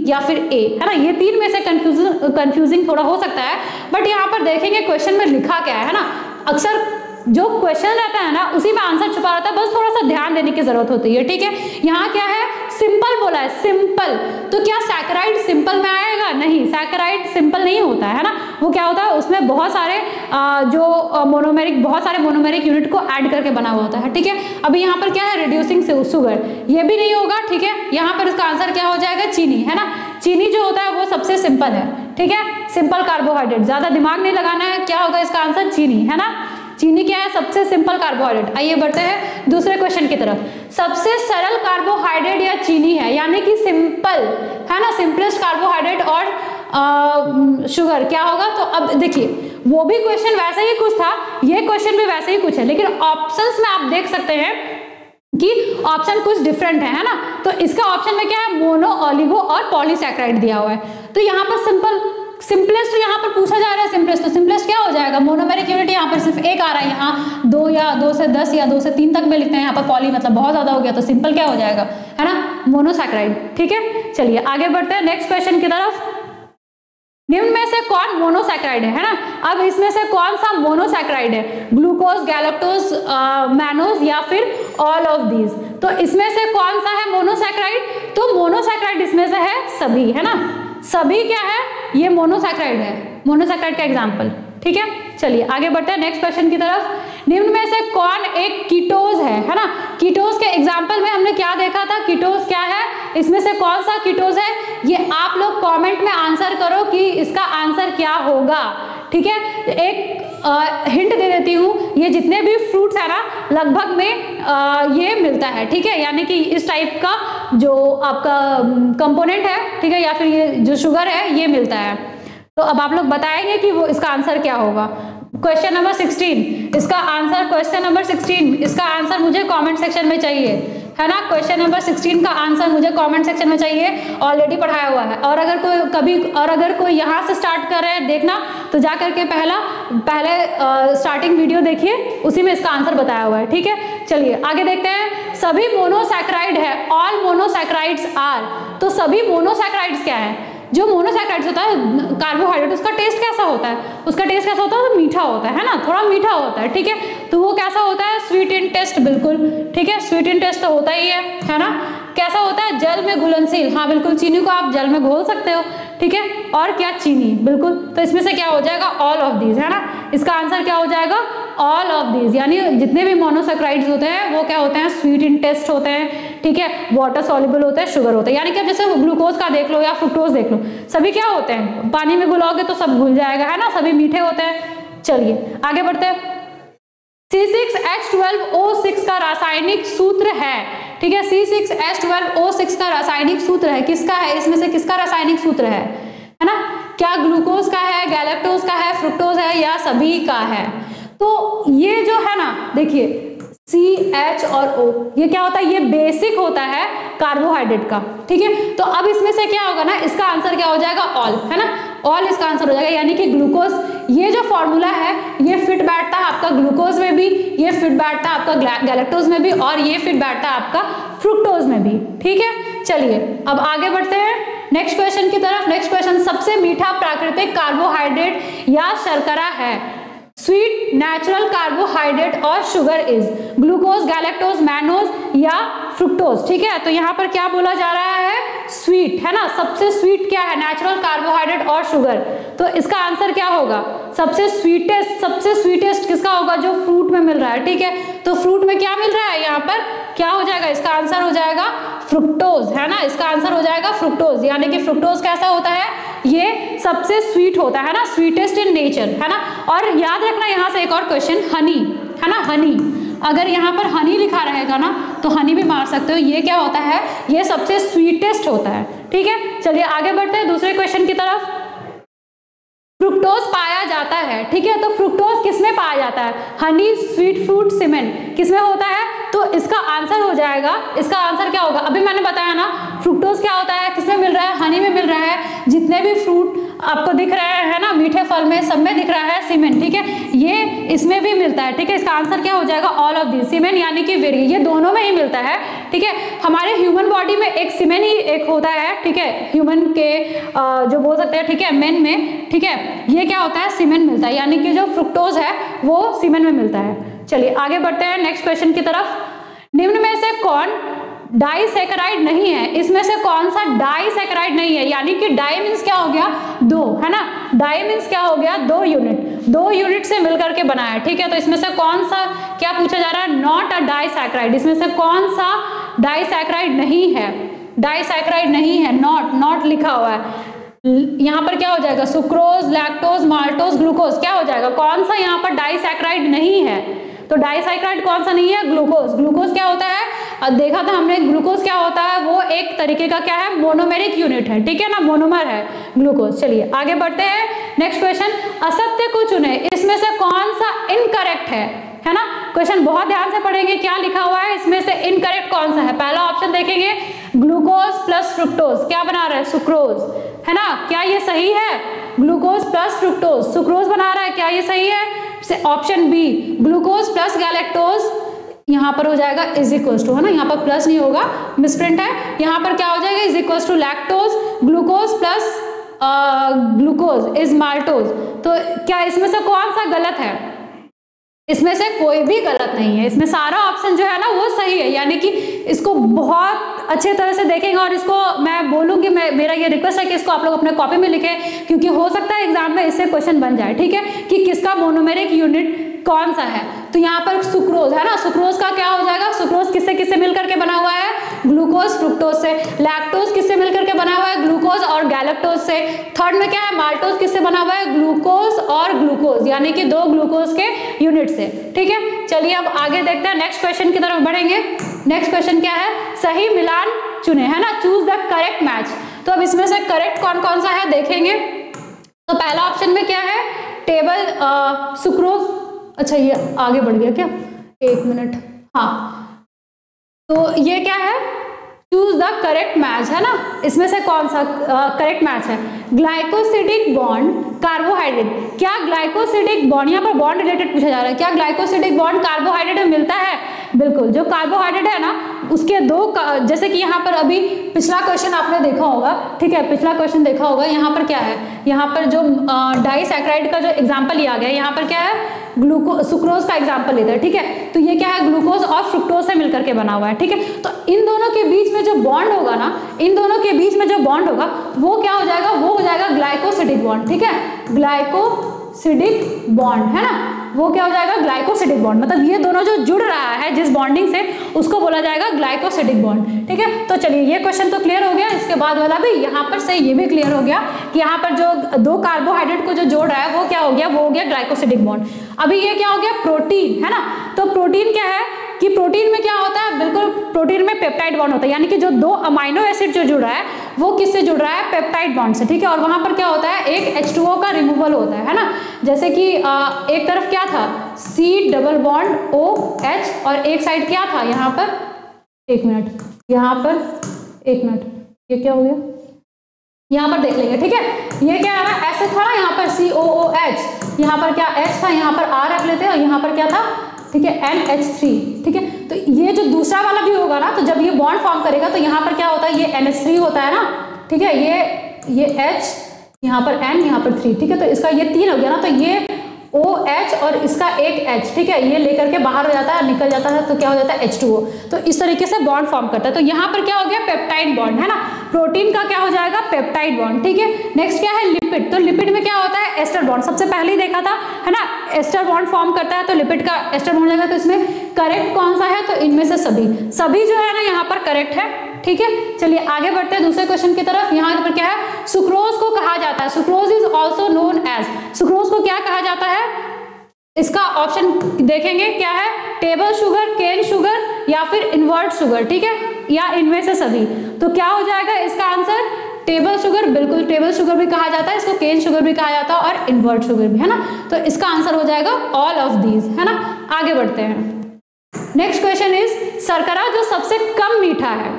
या फिर A, है ना, ये 3 में से कंफ्यूजिंग थोड़ा हो सकता है। बट यहाँ पर देखेंगे क्वेश्चन में लिखा क्या है ना, अक्सर जो क्वेश्चन रहता है ना उसी में आंसर छुपा रहता है, बस थोड़ा सा ध्यान देने की जरूरत होती है, ठीक है। यहाँ क्या है, सिंपल बोला है, सिंपल, तो क्या सैकराइड सिंपल में आएगा, नहीं, सैकराइड सिंपल नहीं होता है ना, वो क्या होता है, उसमें बहुत सारे बहुत सारे मोनोमेरिक यूनिट को ऐड करके बना हुआ होता है, ठीक है। अभी यहाँ पर क्या है, रिड्यूसिंग शुगर, ये भी नहीं होगा, ठीक है। यहाँ पर इसका आंसर क्या हो जाएगा, चीनी, है ना। चीनी जो होता है वो सबसे सिंपल है, ठीक है, सिंपल कार्बोहाइड्रेट, ज्यादा दिमाग नहीं लगाना है, क्या होगा इसका आंसर, चीनी, है ना। चीनी क्या है? सबसे सिंपल कार्बोहाइड्रेट। आइए बढ़ते हैं दूसरे क्वेश्चन की तरफ। सबसे सरल कार्बोहाइड्रेट या चीनी है, यानी कि सिंपल है ना, सिंपलेस्ट कार्बोहाइड्रेट और शुगर क्या होगा? तो अब देखिए वो भी क्वेश्चन वैसे ही कुछ था, ये क्वेश्चन भी वैसे ही कुछ है, लेकिन ऑप्शंस में आप देख सकते हैं कि ऑप्शन कुछ डिफरेंट है ना। तो इसका ऑप्शन में क्या है? मोनो, ओलिगो और पॉलीसैकेराइड दिया हुआ है। तो यहाँ पर सिंपलेस्ट यहाँ पर पूछा जा रहा है सिंपलेस्ट, तो सिंपलेस्ट क्या हो जाएगा? मोनोमेरिक यूनिट यहाँ पर सिर्फ एक आ रहा है, यहाँ 2 या 2 से 10 या 2 से 3 तक में लिखते हैं, यहाँ पर पॉली मतलब बहुत ज्यादा हो गया, तो सिंपल क्या हो जाएगा? है ना, मोनोसैकेराइड। ठीक है, चलिए आगे बढ़ते हैं नेक्स्ट क्वेश्चन की तरफ। निम्न में से कौन मोनोसैकेराइड है ना? अब इसमें से कौन सा मोनोसैकेराइड है? ग्लूकोज, गैलेक्टोज, मैनोज या फिर ऑल ऑफ दीज? तो इसमें से कौन सा है मोनोसैकेराइड? तो मोनोसैकेराइड इसमें से है सभी, है ना, सभी क्या है? ये मोनोसैकेराइड है, मोनोसैकेराइड का एग्जांपल। ठीक है, चलिए आगे बढ़ते हैं नेक्स्ट क्वेश्चन की तरफ। निम्न में से कौन एक कीटोज है ना? कीटोज के एग्जांपल में हमने क्या देखा था? कीटोज क्या है? इसमें से कौन सा कीटोज है? ये आप लोग कमेंट में आंसर करो कि इसका आंसर क्या होगा। ठीक है, एक हिंट दे देती हूँ, ये जितने भी फ्रूट्स है ना लगभग में ये मिलता है। ठीक है, यानी कि इस टाइप का जो आपका कंपोनेंट है, ठीक है, या फिर ये जो शुगर है ये मिलता है। तो अब आप लोग बताएंगे कि वो इसका आंसर क्या होगा। क्वेश्चन नंबर 16 इसका आंसर, क्वेश्चन नंबर 16 इसका आंसर मुझे कमेंट सेक्शन में चाहिए, है ना। क्वेश्चन नंबर 16 का आंसर मुझे कमेंट सेक्शन में चाहिए, ऑलरेडी पढ़ाया हुआ है। और अगर कोई यहाँ से स्टार्ट कर रहे हैं देखना, तो जा करके पहले स्टार्टिंग वीडियो देखिए, उसी में इसका आंसर बताया हुआ है। ठीक है, चलिए आगे देखते हैं। सभी मोनोसैकेराइड है, ऑल मोनोसैकेराइड्स आर। तो सभी मोनोसैकेराइड्स क्या है? जो मोनोसैकेराइड्स होता है कार्बोहाइड्रेट, उसका टेस्ट कैसा होता है? उसका टेस्ट कैसा होता है? तो मीठा होता है ना, थोड़ा मीठा होता है। ठीक है, तो वो कैसा होता है? स्वीट इन टेस्ट, बिल्कुल। ठीक है, स्वीट इन टेस्ट तो होता ही है ना। कैसा होता है? जल में घुलनशील, हाँ बिल्कुल, चीनी को आप जल में घोल सकते हो। ठीक है, और क्या? चीनी, बिल्कुल। तो इसमें से क्या हो जाएगा? ऑल ऑफ दीज, है ना। इसका आंसर क्या हो जाएगा? ऑल ऑफ दीज, यानी जितने भी मोनोसैकेराइड्स होते हैं वो क्या होते हैं? स्वीट इन टेस्ट होते हैं। ठीक है, वाटर सॉल्युबल होते हैं, शुगर होते हैं। यानी कि अब जैसे ग्लूकोज का देख लो या फ्रुक्टोज देख लो, सभी क्या होते हैं? पानी में घुलाओगे तो सब घुल जाएगा, है ना, सभी मीठे होते हैं। चलिए आगे बढ़ते हैं। C6H12O6 का रासायनिक सूत्र है। ठीक है, C6H12O6 का रासायनिक सूत्र है, किसका है? इसमें से किसका रासायनिक सूत्र है ना? क्या ग्लूकोज का है, गैलेक्टोज का है, फ्रुक्टोज है, या सभी का है? तो ये जो है ना, देखिए CH और O, ये क्या होता है? ये बेसिक होता है कार्बोहाइड्रेट का। ठीक है, तो अब इसमें से क्या होगा ना, इसका आंसर क्या हो जाएगा? ऑल, है ना, ऑल इसका आंसर हो जाएगा। यानी कि ग्लूकोज, ये जो फॉर्मूला है ये फिट बैठता है आपका ग्लूकोज में भी, ये फिट बैठता है आपका गैलेक्टोज में भी, और ये फिट बैठता है आपका फ्रुक्टोज में भी। ठीक है, चलिए अब आगे बढ़ते हैं नेक्स्ट क्वेश्चन की तरफ। नेक्स्ट क्वेश्चन, सबसे मीठा प्राकृतिक कार्बोहाइड्रेट या शर्करा है? स्वीट नेचुरल कार्बोहाइड्रेट और sugar is glucose, galactose, mannose या फ्रुक्टोज। ठीक है, तो यहाँ पर क्या बोला जा रहा है? स्वीट, है ना। सबसे स्वीट क्या है? नेचुरल कार्बोहाइड्रेट और शुगर। तो इसका आंसर क्या होगा? सबसे स्वीटेस्ट किसका होगा? जो फ्रूट में मिल रहा है। ठीक है, तो फ्रूट में क्या मिल रहा है? यहाँ पर क्या हो जाएगा? इसका आंसर हो जाएगा फ्रुक्टोज, है ना। इसका आंसर हो जाएगा फ्रुक्टोज, यानी कि फ्रुक्टोज कैसा होता है? ये सबसे स्वीट होता है ना, स्वीटेस्ट इन नेचर, है ना। और याद रखना यहाँ से एक और क्वेश्चन, हनी, है ना, हनी। अगर यहाँ पर हनी लिखा रहेगा ना तो हनी भी मार सकते हो। ये क्या होता है? ये सबसे स्वीटेस्ट होता है। ठीक है, चलिए आगे बढ़ते हैं दूसरे क्वेश्चन की तरफ। फ्रुक्टोज पाया जाता है, ठीक है, तो फ्रुक्टोज किसमें पाया जाता है? हनी, स्वीट फ्रूट, सीमेंट, किसमें होता है? तो इसका आंसर हो जाएगा, इसका आंसर क्या होगा? अभी मैंने बताया ना, फ्रुक्टोज क्या होता है, किसमें मिल रहा है? हनी में मिल रहा है। जितने भी फ्रूट आपको दिख रहे हैं ना, मीठे फल में, सब में दिख रहा है सीमेंट। ठीक है, ये इसमें भी मिलता है। ठीक है, इसका आंसर क्या हो जाएगा? All of this. सीमेंट यानी कि वेरी, ये दोनों में ही मिलता है। ठीक है, हमारे ह्यूमन बॉडी में एक सीमेंट ही एक होता है। ठीक है, ह्यूमन के जो बोल सकते हैं, ठीक है, मेन में, ठीक है, ये क्या होता है? सीमेंट मिलता है, यानी कि जो फ्रुक्टोज है वो सीमेंट में मिलता है। चलिए आगे बढ़ते हैं नेक्स्ट क्वेश्चन की तरफ। निम्न में से कौन डाइसैकेराइड नहीं है? इसमें से कौन सा डाइसैकेराइड नहीं है? यानी कि डाई मीन्स क्या हो गया? दो, है ना। डाई मीन्स क्या हो गया? दो यूनिट, दो यूनिट से मिलकर के बना है। ठीक है, तो इसमें से कौन सा क्या पूछा जा रहा है? Not a disaccharide. इसमें से कौन सा डाइसैकेराइड नहीं है? डाइसैकेराइड नहीं है, नॉट लिखा हुआ है। यहाँ पर क्या हो जाएगा, सुक्रोज, लैक्टोज, माल्टोज, ग्लूकोज, क्या हो जाएगा, कौन सा यहाँ पर डाइसैकेराइड नहीं है, तो डाइसैकेराइड कौन सा नहीं है, ग्लूकोज। ग्लूकोज क्या होता है, देखा था हमने, ग्लूकोज क्या होता है, वो एक तरीके का क्या है, मोनोमेरिक यूनिट है, ठीक है ना, मोनोमर है ग्लूकोज। चलिए आगे बढ़ते हैं, नेक्स्ट क्वेश्चन, असत्य को चुने, इसमें से कौन सा इनकरेक्ट है ना, क्वेश्चन बहुत ध्यान से पढ़ेंगे, क्या लिखा हुआ है, इसमें से इनकरेक्ट कौन सा है। पहला ऑप्शन देखेंगे, ग्लूकोज प्लस फ्रुक्टोज, क्या बना रहा है, सुक्रोज, है ना, क्या ये सही है, ग्लूकोज प्लस फ्रुक्टोज सुक्रोज बना रहा है, क्या ये सही है। Option B, glucose plus galactose, यहाँ पर हो जाएगा इज इक्वल टू, है ना, यहाँ पर प्लस नहीं होगा, मिसप्रिंट है, यहाँ पर क्या हो जाएगा, is equal to lactose, glucose plus glucose is maltose. तो क्या इसमें से कौन सा गलत है, इसमें से कोई भी गलत नहीं है, इसमें सारा ऑप्शन जो है ना वो सही है, यानी कि इसको बहुत अच्छे तरह से देखेंगे, और इसको मैं बोलूंगी, मेरा ये रिक्वेस्ट है कि इसको आप लोग अपने कॉपी में लिखें, क्योंकि हो सकता है एग्जाम में इससे क्वेश्चन बन जाए, ठीक है, कि किसका मोनोमेरिक यूनिट कौन सा है। तो यहाँ पर सुक्रोज है ना, सुक्रोज का क्या हो जाएगा, सुक्रोज किससे किससे मिलकर के बना हुआ है, ग्लूकोज फ्रुक्टोज से, लैक्टोज किससे मिलकर के बना हुआ है, ग्लूकोज और गैलेक्टोज से, थर्ड में क्या है, माल्टोज किससे बना हुआ है, ग्लूकोज और ग्लूकोज, यानी कि 2 ग्लूकोज के यूनिट से, ठीक है। चलिए अब आगे देखते हैं, नेक्स्ट क्वेश्चन की तरफ बढ़ेंगे। नेक्स्ट क्वेश्चन क्या है, सही मिलान चुने, है ना, चूज द करेक्ट मैच। तो अब इसमें से करेक्ट कौन कौन सा है देखेंगे। तो पहला ऑप्शन में क्या है, टेबल सुक्रोज, अच्छा ये आगे बढ़ गया क्या, एक मिनट, हाँ, तो ये क्या है, चूज द करेक्ट मैच, है ना, इसमें से कौन सा करेक्ट मैच है, ग्लाइकोसिडिक बॉन्ड कार्बोहाइड्रेट, क्या ग्लाइकोसिडिक बॉन्ड, यहाँ पर बॉन्ड रिलेटेड पूछा जा रहा है, क्या ग्लाइकोसिडिक बॉन्ड कार्बोहाइड्रेट में मिलता है, बिल्कुल, जो कार्बोहाइड्रेट है ना उसके जैसे कि यहाँ पर अभी पिछला क्वेश्चन आपने देखा होगा, ठीक है, पिछला क्वेश्चन देखा होगा, यहाँ पर क्या है, यहाँ पर जो डाइसैकेराइड का जो एग्जाम्पल लिया गया है, यहाँ पर क्या है, सुक्रोज का एग्जाम्पल लेते हैं, ठीक है, तो ये क्या है, ग्लूकोज और फ्रुक्टोज से मिलकर के बना हुआ है, ठीक है, तो इन दोनों के बीच में जो बॉन्ड होगा ना, इन दोनों के बीच में जो बॉन्ड होगा वो क्या हो जाएगा, वो हो जाएगा ग्लाइकोसिडिक बॉन्ड, ठीक है, ग्लाइकोसिडिक बॉन्ड, है ना, वो क्या हो जाएगा, ग्लाइकोसिडिक बॉन्ड, मतलब ये दोनों जो जुड़ रहा है जिस बॉन्डिंग से, उसको बोला जाएगा ग्लाइकोसिडिक बॉन्ड, ठीक है। तो चलिए ये क्वेश्चन तो क्लियर हो गया, इसके बाद वाला भी यहाँ पर से ये भी क्लियर हो गया कि यहाँ पर जो 2 कार्बोहाइड्रेट को जो जोड़ रहा है वो क्या हो गया, वो हो गया ग्लाइकोसिडिक बॉन्ड। अभी ये क्या हो गया, प्रोटीन, है ना, तो प्रोटीन क्या है कि प्रोटीन में क्या होता है, बिल्कुल प्रोटीन में पेप्टाइड बॉन्ड होता है, यानी कि जो 2 अमाइनो एसिड जो जुड़ रहा है वो किससे जुड़ रहा है, पेप्टाइड बॉन्ड से, ठीक है, और वहां पर क्या होता है, एक H2O का रिमूवल होता है ना, जैसे कि एक तरफ क्या था, C डबल बॉन्ड OH, और एक साइड क्या था, यहाँ पर एक मिनट, यहाँ पर एक मिनट, ये क्या हो गया, यहाँ पर देख लेंगे, ठीक है, ये क्या है ना, ऐसे था ना, यहाँ पर COOH, यहाँ पर क्या H था, यहाँ पर R रख लेते हैं, और यहाँ पर क्या था, ठीक है, NH3, ठीक है, तो ये जो दूसरा वाला भी होगा ना, तो जब ये बॉन्ड फॉर्म करेगा तो यहाँ पर क्या होता है, ये NH3 होता है ना, ठीक है, ये H, यहाँ पर N, यहाँ पर 3, ठीक है, तो इसका ये 3 हो गया ना, तो ये OH और इसका एक H, ठीक है, ये लेकर के बाहर हो जाता है, निकल जाता है, तो क्या हो जाता है, H2O, तो इस तरीके से बॉन्ड फॉर्म करता है। तो यहाँ पर क्या हो गया, पेप्टाइड बॉन्ड, है ना, प्रोटीन का क्या हो जाएगा, पेप्टाइड बॉन्ड, ठीक है। नेक्स्ट क्या है, लिपिड, तो लिपिड में क्या होता है, एस्टर बॉन्ड, सबसे पहले ही देखा था, है ना, एस्टर बॉन्ड फॉर्म करता है, तो लिपिड का एस्टर बॉन्ड जाएगा, तो इसमें करेक्ट कौन सा है, तो इनमें से सभी जो है ना यहाँ पर करेक्ट है, ठीक है। चलिए आगे बढ़ते हैं दूसरे क्वेश्चन की तरफ। यहाँ पर क्या है, सुक्रोज को कहा जाता है, sucrose is also known as, sucrose को क्या कहा जाता है, इसका ऑप्शन देखेंगे क्या है, टेबल शुगर, केन शुगर, या फिर इन्वर्ट शुगर, ठीक है, या इनमें से सभी। तो क्या हो जाएगा इसका आंसर, टेबल शुगर, बिल्कुल टेबल शुगर भी कहा जाता है, इसको केन शुगर भी कहा जाता है, और इन्वर्ट शुगर भी, है ना, तो इसका आंसर हो जाएगा ऑल ऑफ दीज, है ना। आगे बढ़ते हैं, नेक्स्ट क्वेश्चन इज, शर्करा जो सबसे कम मीठा है,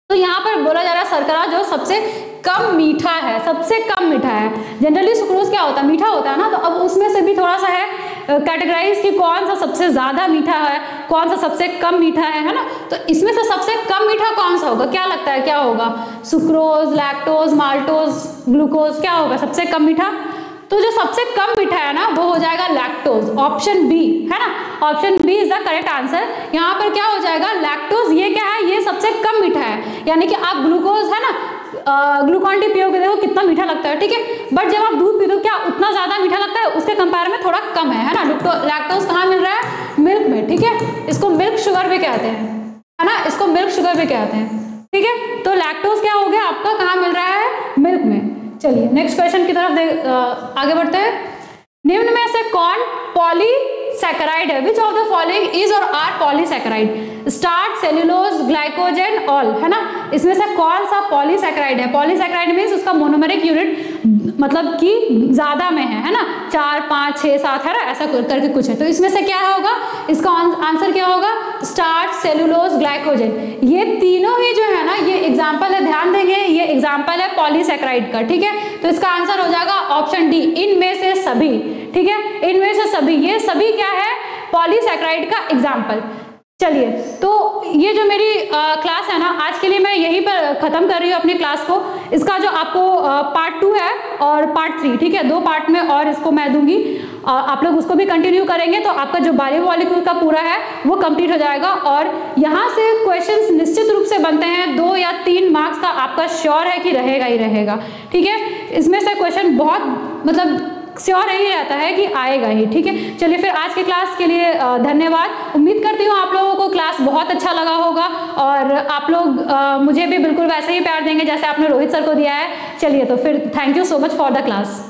तो यहाँ पर बोला जा रहा है शर्करा जो सबसे कम मीठा है, सबसे कम मीठा है। जनरली सुक्रोज क्या होता है, मीठा होता है ना, तो अब उसमें से भी थोड़ा सा है कैटेगराइज कि कौन सा सबसे ज्यादा मीठा है, कौन सा सबसे कम मीठा है ना, तो इसमें से सबसे कम मीठा कौन सा होगा, क्या लगता है क्या होगा, सुक्रोज, लैक्टोज, माल्टोज, ग्लूकोज, क्या होगा सबसे कम मीठा, तो जो सबसे कम मीठा है ना वो हो जाएगा लैक्टोज, ऑप्शन बी, है ना, option B is the correct answer. यहाँ पर क्या हो जाएगा, लैक्टोज ये क्या है, ये सबसे कम मीठा है, यानी कि आप ग्लूकोज, है ना, ग्लूकॉन डी पियोगे, देखो कितना मीठा लगता है, ठीक है, बट जब आप दूध पीते हो क्या उतना ज्यादा मीठा लगता है, उसके कंपेयर में थोड़ा कम है ना। लैक्टोज कहाँ मिल रहा है, मिल्क में, ठीक है, इसको मिल्क शुगर भी कहते हैं, है ना, इसको मिल्क शुगर भी कहते हैं, ठीक है। तो लैक्टोज क्या हो गया आपका, कहाँ मिल रहा है, मिल्क में, चलिए नेक्स्ट क्वेश्चन की तरफ आगे बढ़ते हैं। निम्न में से कौन पॉलीसैकेराइड है? Which of the following is और are polysaccharide? Starch, cellulose, glycogen, all, है ना। इसमें से कौन सा पॉलीसैकेराइड है? पॉलीसैकेराइड मींस उसका मोनोमेरिक यूनिट मतलब कि ज्यादा में है ना, 4, 5, 6, 7 है ना, ऐसा करके कुछ है। तो इसमें से क्या होगा? इसका आंसर क्या होगा? Starch, cellulose, glycogen. ये तीनों ही जो है ना, ये एग्जाम्पल है, ध्यान देंगे, ये एग्जाम्पल है पॉलीसैकेराइड का, ठीक है। तो इसका आंसर हो जाएगा ऑप्शन डी, इनमें से सभी, ठीक है, इनमें से सभी। ये सभी क्या है? पॉलीसैकेराइड का एग्जाम्पल। चलिए, तो ये जो मेरी क्लास है ना, आज के लिए मैं यहीं पर खत्म कर रही हूँ अपनी क्लास को। इसका जो आपको पार्ट 2 है और पार्ट 3, ठीक है, 2 पार्ट में और इसको मैं दूंगी। आप लोग उसको भी कंटिन्यू करेंगे तो आपका जो बायोमॉलिक्यूल का पूरा है वो कंप्लीट हो जाएगा। और यहाँ से क्वेश्चंस निश्चित रूप से बनते हैं, 2 या 3 मार्क्स का आपका श्योर है कि रहेगा ही रहेगा, ठीक है। इसमें से क्वेश्चन बहुत मतलब श्योर ही रहता है कि आएगा ही, ठीक है। चलिए फिर आज की क्लास के लिए धन्यवाद। उम्मीद करती हूँ आप लोगों को क्लास बहुत अच्छा लगा होगा और आप लोग मुझे भी बिल्कुल वैसे ही प्यार देंगे जैसे आपने रोहित सर को दिया है। चलिए, तो फिर thank you so much for the class.